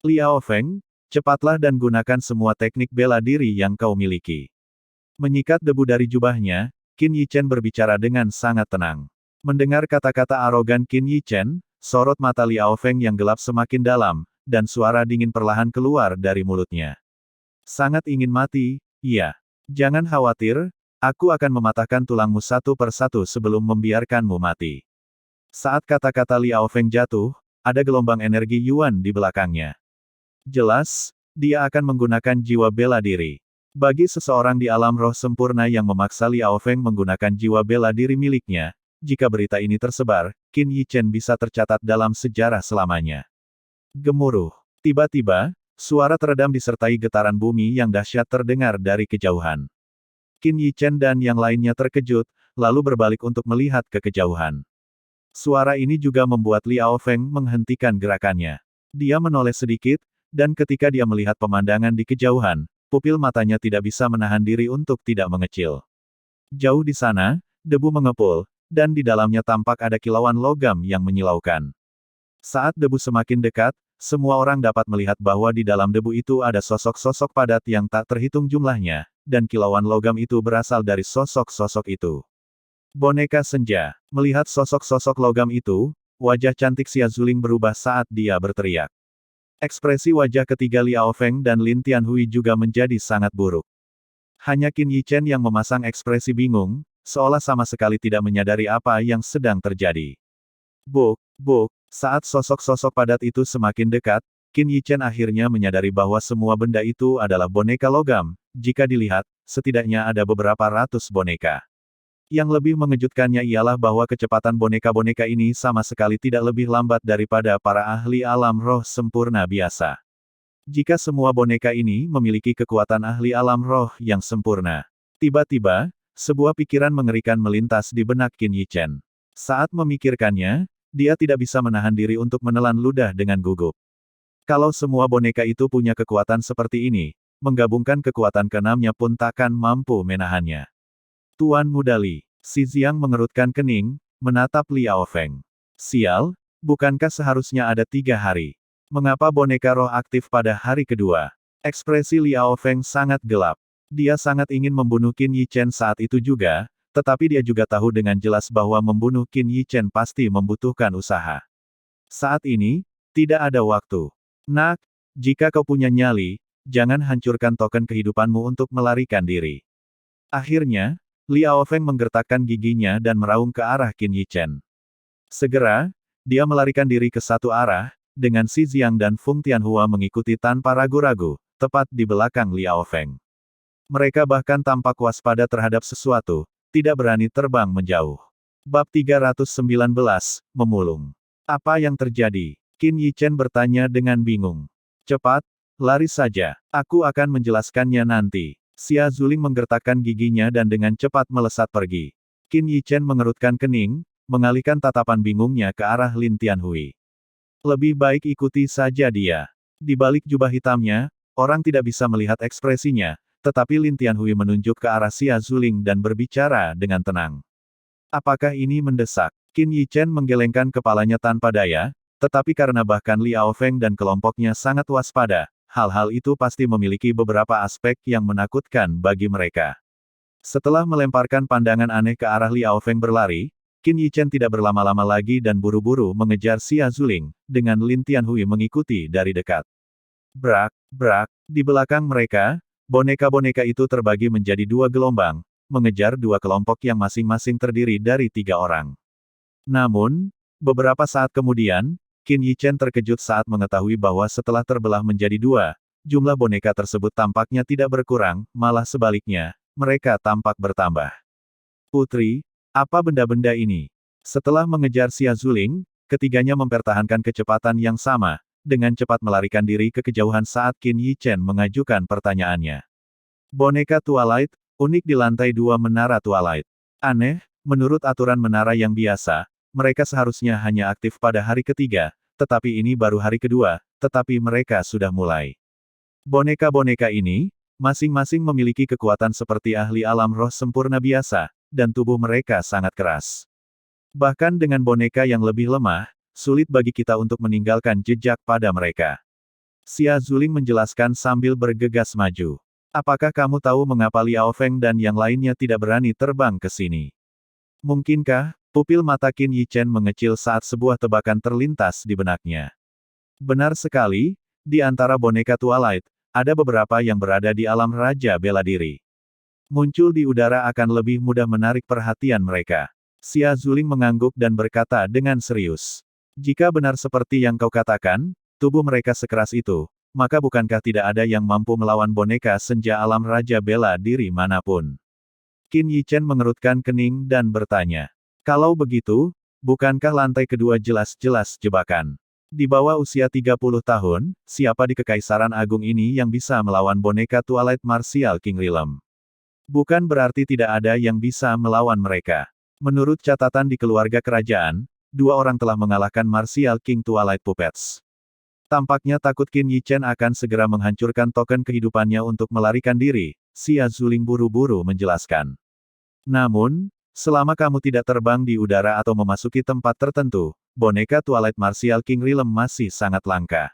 Liao Feng, Cepatlah dan gunakan semua teknik bela diri yang kau miliki. Menyikat debu dari jubahnya, Qin Yichen berbicara dengan sangat tenang. Mendengar kata-kata arogan Qin Yichen, sorot mata Liao Feng yang gelap semakin dalam, dan suara dingin perlahan keluar dari mulutnya. Sangat ingin mati, iya. Jangan khawatir, aku akan mematahkan tulangmu satu persatu sebelum membiarkanmu mati. Saat kata-kata Liao Feng jatuh, ada gelombang energi Yuan di belakangnya. Jelas, dia akan menggunakan jiwa bela diri. Bagi seseorang di alam roh sempurna yang memaksa Liao Feng menggunakan jiwa bela diri miliknya, jika berita ini tersebar, Qin Yichen bisa tercatat dalam sejarah selamanya. Gemuruh. Tiba-tiba, suara teredam disertai getaran bumi yang dahsyat terdengar dari kejauhan. Qin Yichen dan yang lainnya terkejut, lalu berbalik untuk melihat ke kejauhan. Suara ini juga membuat Liao Feng menghentikan gerakannya. Dia menoleh sedikit, dan ketika dia melihat pemandangan di kejauhan, pupil matanya tidak bisa menahan diri untuk tidak mengecil. Jauh di sana, debu mengepul, dan di dalamnya tampak ada kilauan logam yang menyilaukan. Saat debu semakin dekat, semua orang dapat melihat bahwa di dalam debu itu ada sosok-sosok padat yang tak terhitung jumlahnya, dan kilauan logam itu berasal dari sosok-sosok itu. Boneka senja. Melihat sosok-sosok logam itu, wajah cantik Xia Zuling berubah saat dia berteriak. Ekspresi wajah ketiga Liao Feng dan Lin Tianhui juga menjadi sangat buruk. Hanya Qin Yichen yang memasang ekspresi bingung, seolah sama sekali tidak menyadari apa yang sedang terjadi. Buk, buk, saat sosok-sosok padat itu semakin dekat, Qin Yichen akhirnya menyadari bahwa semua benda itu adalah boneka logam. Jika dilihat, setidaknya ada beberapa ratus boneka. Yang lebih mengejutkannya ialah bahwa kecepatan boneka-boneka ini sama sekali tidak lebih lambat daripada para ahli alam roh sempurna biasa. Jika semua boneka ini memiliki kekuatan ahli alam roh yang sempurna. Tiba-tiba, sebuah pikiran mengerikan melintas di benak Qin Yichen. Saat memikirkannya, dia tidak bisa menahan diri untuk menelan ludah dengan gugup. Kalau semua boneka itu punya kekuatan seperti ini, menggabungkan kekuatan keenamnya pun takkan mampu menahannya. Tuan Muda Li, si Ziang mengerutkan kening, menatap Liao Feng. Sial, bukankah seharusnya ada 3 hari? Mengapa boneka roh aktif pada hari kedua? Ekspresi Liao Feng sangat gelap. Dia sangat ingin membunuh Qin Yichen saat itu juga, tetapi dia juga tahu dengan jelas bahwa membunuh Qin Yichen pasti membutuhkan usaha. Saat ini, tidak ada waktu. Nak, jika kau punya nyali, jangan hancurkan token kehidupanmu untuk melarikan diri. Akhirnya, Liao Feng menggertakkan giginya dan meraung ke arah Qin Yichen. Segera, dia melarikan diri ke satu arah, dengan Xi Ziang dan Feng Tianhua mengikuti tanpa ragu-ragu, tepat di belakang Liao Feng. Mereka bahkan tampak waspada terhadap sesuatu, tidak berani terbang menjauh. Bab 319, Memulung. Apa yang terjadi? Qin Yichen bertanya dengan bingung. Cepat, lari saja, aku akan menjelaskannya nanti. Xia Zuling menggertakkan giginya dan dengan cepat melesat pergi. Qin Yichen mengerutkan kening, mengalihkan tatapan bingungnya ke arah Lin Tianhui. Lebih baik ikuti saja dia. Di balik jubah hitamnya, orang tidak bisa melihat ekspresinya, tetapi Lin Tianhui menunjuk ke arah Xia Zuling dan berbicara dengan tenang. Apakah ini mendesak? Qin Yichen menggelengkan kepalanya tanpa daya, tetapi karena bahkan Liao Feng dan kelompoknya sangat waspada, hal-hal itu pasti memiliki beberapa aspek yang menakutkan bagi mereka. Setelah melemparkan pandangan aneh ke arah Liao Feng berlari, Qin Yichen tidak berlama-lama lagi dan buru-buru mengejar Xia Zuling, dengan Lin Tianhui mengikuti dari dekat. Brak, brak, di belakang mereka, boneka-boneka itu terbagi menjadi 2 gelombang, mengejar 2 kelompok yang masing-masing terdiri dari 3 orang. Namun, beberapa saat kemudian, Qin Yichen terkejut saat mengetahui bahwa setelah terbelah menjadi 2, jumlah boneka tersebut tampaknya tidak berkurang, malah sebaliknya, mereka tampak bertambah. Putri, apa benda-benda ini? Setelah mengejar Xia Zuling, ketiganya mempertahankan kecepatan yang sama, dengan cepat melarikan diri ke kejauhan saat Qin Yichen mengajukan pertanyaannya. Boneka Twilight, unik di lantai 2 menara Twilight. Aneh, menurut aturan menara yang biasa, mereka seharusnya hanya aktif pada hari ketiga, tetapi ini baru hari kedua, tetapi mereka sudah mulai. Boneka-boneka ini, masing-masing memiliki kekuatan seperti ahli alam roh sempurna biasa, dan tubuh mereka sangat keras. Bahkan dengan boneka yang lebih lemah, sulit bagi kita untuk meninggalkan jejak pada mereka. Xia Zuling menjelaskan sambil bergegas maju. Apakah kamu tahu mengapa Liao Feng dan yang lainnya tidak berani terbang ke sini? Mungkinkah? Pupil mata Qin Yichen mengecil saat sebuah tebakan terlintas di benaknya. Benar sekali, di antara boneka Twilight, ada beberapa yang berada di alam Raja Bela Diri. Muncul di udara akan lebih mudah menarik perhatian mereka. Xia Zuling mengangguk dan berkata dengan serius. Jika benar seperti yang kau katakan, tubuh mereka sekeras itu, maka bukankah tidak ada yang mampu melawan boneka senja alam Raja Bela Diri manapun? Qin Yichen mengerutkan kening dan bertanya. Kalau begitu, bukankah lantai kedua jelas-jelas jebakan? Di bawah usia 30 tahun, siapa di Kekaisaran Agung ini yang bisa melawan boneka Twilight Martial King Rilem? Bukan berarti tidak ada yang bisa melawan mereka. Menurut catatan di keluarga kerajaan, 2 orang telah mengalahkan Martial King Twilight Puppets. Tampaknya takut Qin Yichen akan segera menghancurkan token kehidupannya untuk melarikan diri, Xia Zuling buru-buru menjelaskan. Namun, selama kamu tidak terbang di udara atau memasuki tempat tertentu, boneka Twilight Martial King Rilem masih sangat langka.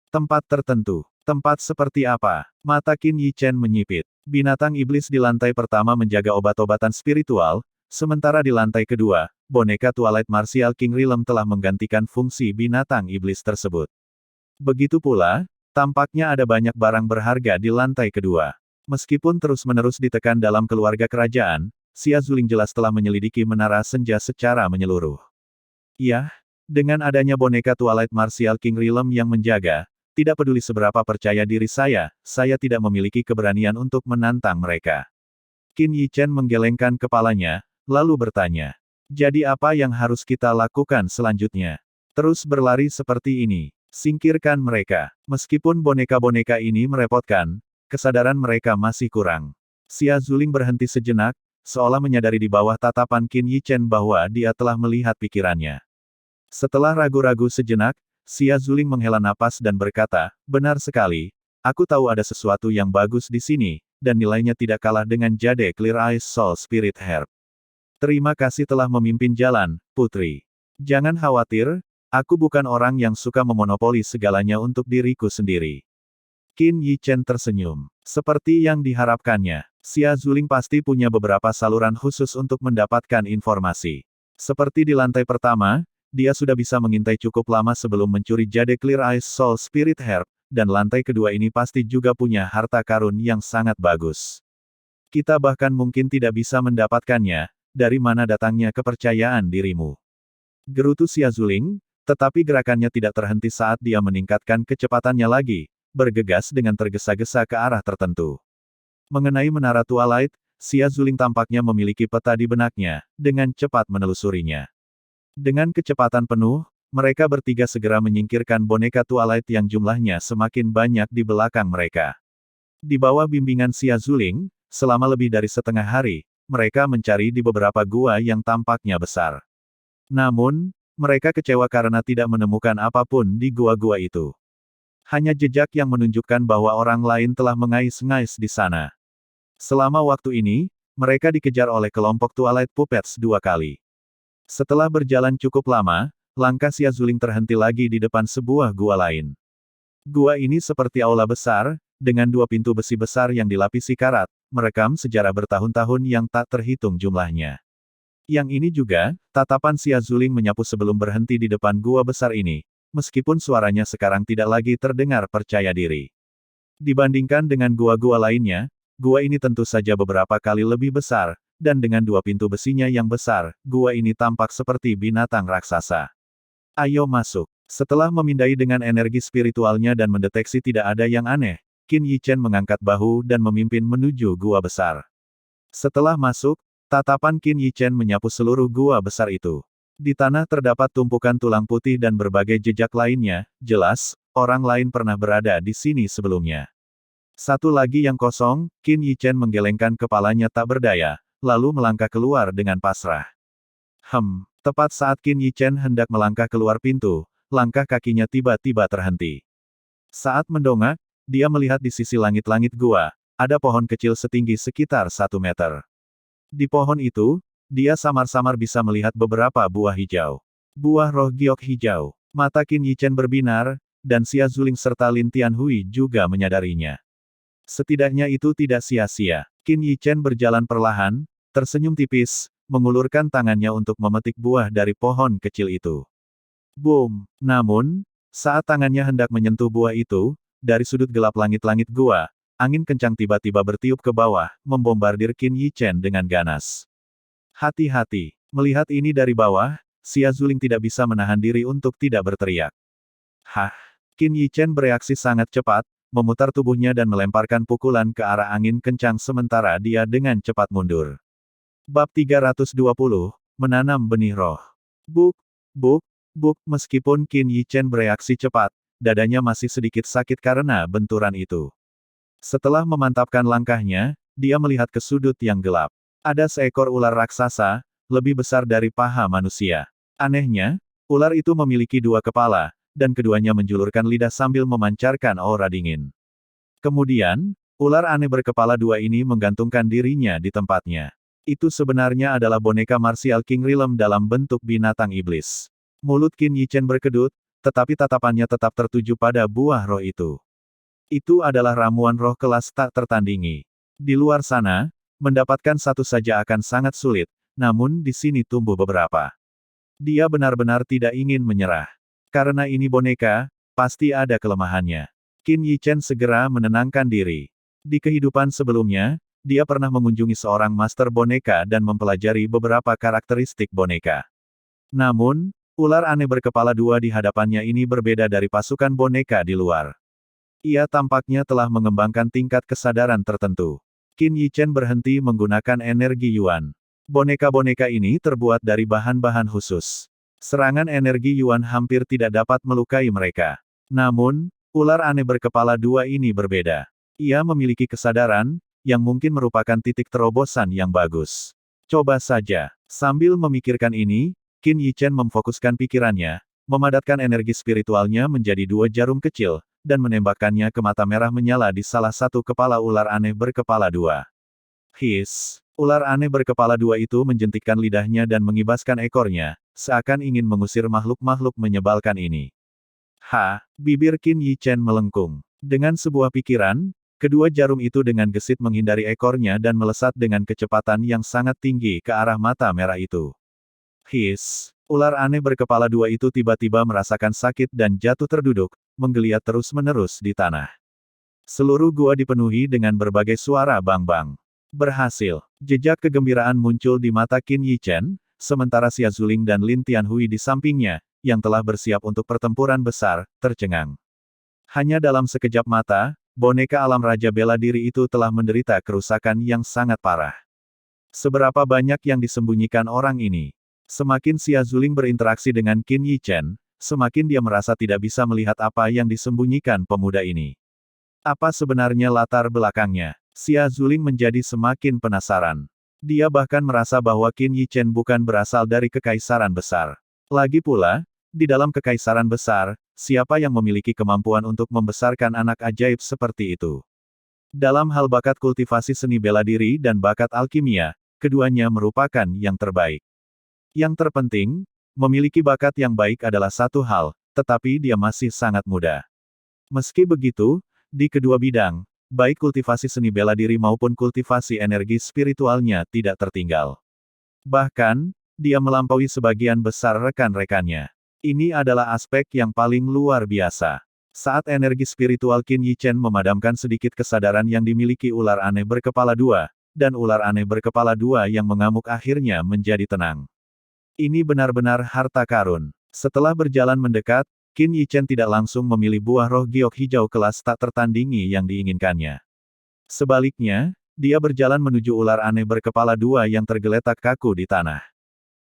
Tempat tertentu. Tempat seperti apa? Mata Qin Yichen menyipit. Binatang iblis di lantai pertama menjaga obat-obatan spiritual, sementara di lantai kedua, boneka Twilight Martial King Rilem telah menggantikan fungsi binatang iblis tersebut. Begitu pula, tampaknya ada banyak barang berharga di lantai kedua. Meskipun terus-menerus ditekan dalam keluarga kerajaan, Xia Zuling jelas telah menyelidiki menara senja secara menyeluruh. Iya, dengan adanya boneka Twilight Martial King Rilem yang menjaga, tidak peduli seberapa percaya diri saya tidak memiliki keberanian untuk menantang mereka. Qin Yichen menggelengkan kepalanya, lalu bertanya. Jadi apa yang harus kita lakukan selanjutnya? Terus berlari seperti ini. Singkirkan mereka. Meskipun boneka-boneka ini merepotkan, kesadaran mereka masih kurang. Xia Zuling berhenti sejenak, seolah menyadari di bawah tatapan Qin Yichen bahwa dia telah melihat pikirannya. Setelah ragu-ragu sejenak, Xia Zuling menghela napas dan berkata, benar sekali, aku tahu ada sesuatu yang bagus di sini, dan nilainya tidak kalah dengan jade Clear Eyes Soul Spirit Herb. Terima kasih telah memimpin jalan, Putri. Jangan khawatir, aku bukan orang yang suka memonopoli segalanya untuk diriku sendiri. Qin Yichen tersenyum. Seperti yang diharapkannya, Xia Zuling pasti punya beberapa saluran khusus untuk mendapatkan informasi. Seperti di lantai pertama, dia sudah bisa mengintai cukup lama sebelum mencuri jade Clear Eyes Soul Spirit Herb, dan lantai kedua ini pasti juga punya harta karun yang sangat bagus. Kita bahkan mungkin tidak bisa mendapatkannya, dari mana datangnya kepercayaan dirimu? Gerutu Xia Zuling, tetapi gerakannya tidak terhenti saat dia meningkatkan kecepatannya lagi, bergegas dengan tergesa-gesa ke arah tertentu. Mengenai menara Twilight, Xia Zuling tampaknya memiliki peta di benaknya, dengan cepat menelusurinya. Dengan kecepatan penuh, mereka bertiga segera menyingkirkan boneka Twilight yang jumlahnya semakin banyak di belakang mereka. Di bawah bimbingan Xia Zuling, selama lebih dari setengah hari, mereka mencari di beberapa gua yang tampaknya besar. Namun, mereka kecewa karena tidak menemukan apapun di gua-gua itu. Hanya jejak yang menunjukkan bahwa orang lain telah mengais-ngais di sana. Selama waktu ini, mereka dikejar oleh kelompok Twilight Puppets 2 kali. Setelah berjalan cukup lama, langkah Xia Zuling terhenti lagi di depan sebuah gua lain. Gua ini seperti aula besar, dengan 2 pintu besi besar yang dilapisi karat, merekam sejarah bertahun-tahun yang tak terhitung jumlahnya. Yang ini juga, tatapan Xia Zuling menyapu sebelum berhenti di depan gua besar ini, meskipun suaranya sekarang tidak lagi terdengar percaya diri. Dibandingkan dengan gua-gua lainnya, gua ini tentu saja beberapa kali lebih besar, dan dengan 2 pintu besinya yang besar, gua ini tampak seperti binatang raksasa. Ayo masuk. Setelah memindai dengan energi spiritualnya dan mendeteksi tidak ada yang aneh, Qin Yichen mengangkat bahu dan memimpin menuju gua besar. Setelah masuk, tatapan Qin Yichen menyapu seluruh gua besar itu. Di tanah terdapat tumpukan tulang putih dan berbagai jejak lainnya, jelas, orang lain pernah berada di sini sebelumnya. Satu lagi yang kosong, Qin Yichen menggelengkan kepalanya tak berdaya, lalu melangkah keluar dengan pasrah. Tepat saat Qin Yichen hendak melangkah keluar pintu, langkah kakinya tiba-tiba terhenti. Saat mendongak, dia melihat di sisi langit-langit gua, ada pohon kecil setinggi sekitar 1 meter. Di pohon itu, dia samar-samar bisa melihat beberapa buah hijau. Buah roh giok hijau. Mata Qin Yichen berbinar, dan Xia Zuling serta Lin Tianhui juga menyadarinya. Setidaknya itu tidak sia-sia. Qin Yichen berjalan perlahan, tersenyum tipis, mengulurkan tangannya untuk memetik buah dari pohon kecil itu. Boom! Namun, saat tangannya hendak menyentuh buah itu, dari sudut gelap langit-langit gua, angin kencang tiba-tiba bertiup ke bawah, membombardir Qin Yichen dengan ganas. Hati-hati! Melihat ini dari bawah, Xia Zuling tidak bisa menahan diri untuk tidak berteriak. Hah! Qin Yichen bereaksi sangat cepat, memutar tubuhnya dan melemparkan pukulan ke arah angin kencang sementara dia dengan cepat mundur. Bab 320, Menanam Benih Roh. Buk, buk, buk. Meskipun Qin Yichen bereaksi cepat, dadanya masih sedikit sakit karena benturan itu. Setelah memantapkan langkahnya, dia melihat ke sudut yang gelap. Ada seekor ular raksasa, lebih besar dari paha manusia. Anehnya, ular itu memiliki dua kepala, dan keduanya menjulurkan lidah sambil memancarkan aura dingin. Kemudian, ular aneh berkepala dua ini menggantungkan dirinya di tempatnya. Itu sebenarnya adalah boneka marsial King Rilem dalam bentuk binatang iblis. Mulut Qin Yichen berkedut, tetapi tatapannya tetap tertuju pada buah roh itu. Itu adalah ramuan roh kelas tak tertandingi. Di luar sana, mendapatkan satu saja akan sangat sulit, namun di sini tumbuh beberapa. Dia benar-benar tidak ingin menyerah. Karena ini boneka, pasti ada kelemahannya. Qin Yichen segera menenangkan diri. Di kehidupan sebelumnya, dia pernah mengunjungi seorang master boneka dan mempelajari beberapa karakteristik boneka. Namun, ular aneh berkepala dua di hadapannya ini berbeda dari pasukan boneka di luar. Ia tampaknya telah mengembangkan tingkat kesadaran tertentu. Qin Yichen berhenti menggunakan energi Yuan. Boneka-boneka ini terbuat dari bahan-bahan khusus. Serangan energi Yuan hampir tidak dapat melukai mereka. Namun, ular aneh berkepala dua ini berbeda. Ia memiliki kesadaran, yang mungkin merupakan titik terobosan yang bagus. Coba saja. Sambil memikirkan ini, Qin Yichen memfokuskan pikirannya, memadatkan energi spiritualnya menjadi dua jarum kecil, dan menembakkannya ke mata merah menyala di salah satu kepala ular aneh berkepala dua. His! Ular aneh berkepala dua itu menjentikkan lidahnya dan mengibaskan ekornya, seakan ingin mengusir makhluk-makhluk menyebalkan ini. Bibir Qin Yichen melengkung. Dengan sebuah pikiran, kedua jarum itu dengan gesit menghindari ekornya dan melesat dengan kecepatan yang sangat tinggi ke arah mata merah itu. His! Ular aneh berkepala dua itu tiba-tiba merasakan sakit dan jatuh terduduk, menggeliat terus-menerus di tanah. Seluruh gua dipenuhi dengan berbagai suara bang-bang. Berhasil. Jejak kegembiraan muncul di mata Qin Yichen, sementara Xia Zuling dan Lin Tianhui di sampingnya, yang telah bersiap untuk pertempuran besar, tercengang. Hanya dalam sekejap mata, boneka alam Raja Bela Diri itu telah menderita kerusakan yang sangat parah. Seberapa banyak yang disembunyikan orang ini? Semakin Xia Zuling berinteraksi dengan Qin Yichen, semakin dia merasa tidak bisa melihat apa yang disembunyikan pemuda ini. Apa sebenarnya latar belakangnya? Xia Zuling menjadi semakin penasaran. Dia bahkan merasa bahwa Qin Yichen bukan berasal dari kekaisaran besar. Lagi pula, di dalam kekaisaran besar, siapa yang memiliki kemampuan untuk membesarkan anak ajaib seperti itu? Dalam hal bakat kultivasi seni bela diri dan bakat alkimia, keduanya merupakan yang terbaik. Yang terpenting, memiliki bakat yang baik adalah satu hal, tetapi dia masih sangat muda. Meski begitu, di kedua bidang, baik kultivasi seni bela diri maupun kultivasi energi spiritualnya tidak tertinggal. Bahkan, dia melampaui sebagian besar rekan-rekannya. Ini adalah aspek yang paling luar biasa. Saat energi spiritual Qin Yichen memadamkan sedikit kesadaran yang dimiliki ular aneh berkepala dua, dan ular aneh berkepala dua yang mengamuk akhirnya menjadi tenang. Ini benar-benar harta karun. Setelah berjalan mendekat, Qin Yichen tidak langsung memilih buah roh giok hijau kelas tak tertandingi yang diinginkannya. Sebaliknya, dia berjalan menuju ular aneh berkepala dua yang tergeletak kaku di tanah.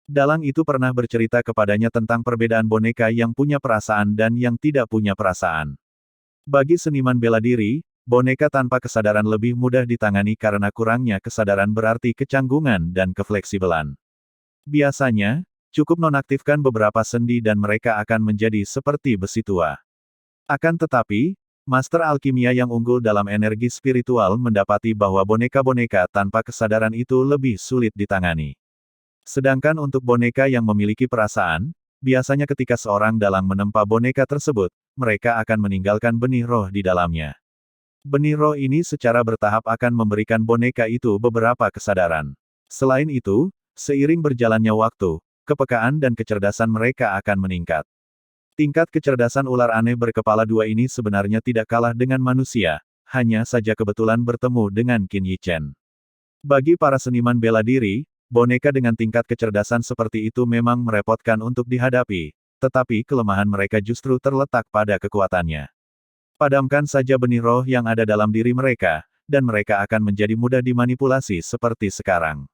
Dalang itu pernah bercerita kepadanya tentang perbedaan boneka yang punya perasaan dan yang tidak punya perasaan. Bagi seniman bela diri, boneka tanpa kesadaran lebih mudah ditangani karena kurangnya kesadaran berarti kecanggungan dan kefleksibelan. Biasanya, cukup nonaktifkan beberapa sendi dan mereka akan menjadi seperti besi tua. Akan tetapi, Master Alkimia yang unggul dalam energi spiritual mendapati bahwa boneka-boneka tanpa kesadaran itu lebih sulit ditangani. Sedangkan untuk boneka yang memiliki perasaan, biasanya ketika seorang dalang menempa boneka tersebut, mereka akan meninggalkan benih roh di dalamnya. Benih roh ini secara bertahap akan memberikan boneka itu beberapa kesadaran. Selain itu, seiring berjalannya waktu, kepekaan dan kecerdasan mereka akan meningkat. Tingkat kecerdasan ular aneh berkepala dua ini sebenarnya tidak kalah dengan manusia, hanya saja kebetulan bertemu dengan Qin Yichen. Bagi para seniman bela diri, boneka dengan tingkat kecerdasan seperti itu memang merepotkan untuk dihadapi, tetapi kelemahan mereka justru terletak pada kekuatannya. Padamkan saja benih roh yang ada dalam diri mereka, dan mereka akan menjadi mudah dimanipulasi seperti sekarang.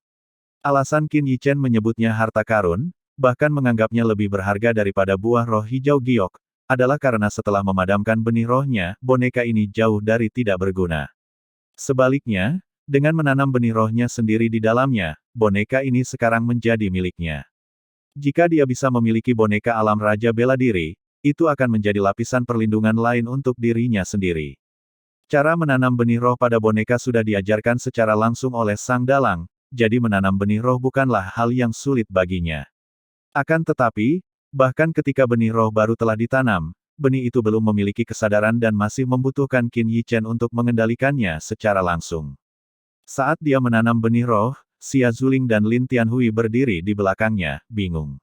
Alasan Qin Yichen menyebutnya harta karun, bahkan menganggapnya lebih berharga daripada buah roh hijau giok, adalah karena setelah memadamkan benih rohnya, boneka ini jauh dari tidak berguna. Sebaliknya, dengan menanam benih rohnya sendiri di dalamnya, boneka ini sekarang menjadi miliknya. Jika dia bisa memiliki boneka alam raja bela diri, itu akan menjadi lapisan perlindungan lain untuk dirinya sendiri. Cara menanam benih roh pada boneka sudah diajarkan secara langsung oleh sang dalang, jadi menanam benih roh bukanlah hal yang sulit baginya. Akan tetapi, bahkan ketika benih roh baru telah ditanam, benih itu belum memiliki kesadaran dan masih membutuhkan Qin Yichen untuk mengendalikannya secara langsung. Saat dia menanam benih roh, Xia Zuling dan Lin Tianhui berdiri di belakangnya, bingung.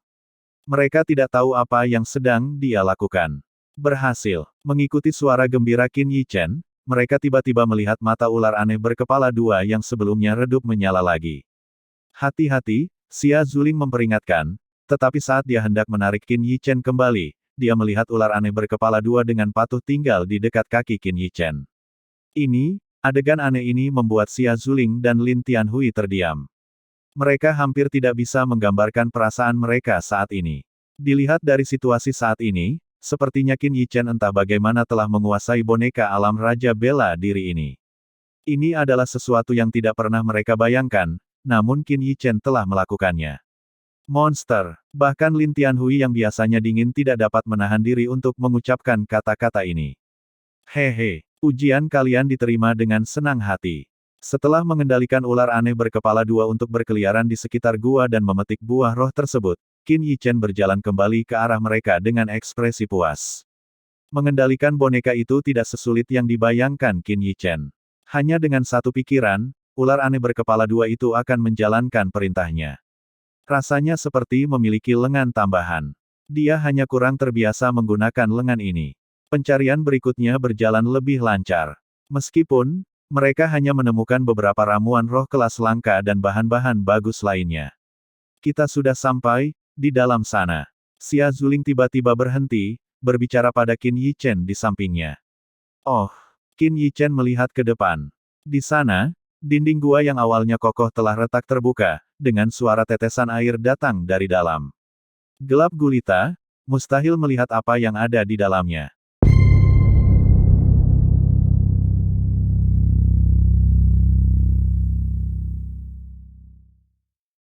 Mereka tidak tahu apa yang sedang dia lakukan. Berhasil mengikuti suara gembira Qin Yichen, mereka tiba-tiba melihat mata ular aneh berkepala dua yang sebelumnya redup menyala lagi. Hati-hati, Xia Zuling memperingatkan, tetapi saat dia hendak menarik Qin Yichen kembali, dia melihat ular aneh berkepala dua dengan patuh tinggal di dekat kaki Qin Yichen. Adegan aneh ini membuat Xia Zuling dan Lin Tianhui terdiam. Mereka hampir tidak bisa menggambarkan perasaan mereka saat ini. Dilihat dari situasi saat ini, sepertinya Qin Yichen entah bagaimana telah menguasai boneka alam raja bela diri ini. Ini adalah sesuatu yang tidak pernah mereka bayangkan, namun Qin Yichen telah melakukannya. Monster. Bahkan Lin Tianhui yang biasanya dingin tidak dapat menahan diri untuk mengucapkan kata-kata ini. Hehe, ujian kalian diterima dengan senang hati. Setelah mengendalikan ular aneh berkepala dua untuk berkeliaran di sekitar gua dan memetik buah roh tersebut, Qin Yichen berjalan kembali ke arah mereka dengan ekspresi puas. Mengendalikan boneka itu tidak sesulit yang dibayangkan Qin Yichen. Hanya dengan satu pikiran, ular aneh berkepala dua itu akan menjalankan perintahnya. Rasanya seperti memiliki lengan tambahan. Dia hanya kurang terbiasa menggunakan lengan ini. Pencarian berikutnya berjalan lebih lancar. Meskipun, mereka hanya menemukan beberapa ramuan roh kelas langka dan bahan-bahan bagus lainnya. Kita sudah sampai di dalam sana. Xia Zuling tiba-tiba berhenti, berbicara pada Qin Yichen di sampingnya. Oh, Qin Yichen melihat ke depan. Di sana, dinding gua yang awalnya kokoh telah retak terbuka, dengan suara tetesan air datang dari dalam. Gelap gulita, mustahil melihat apa yang ada di dalamnya.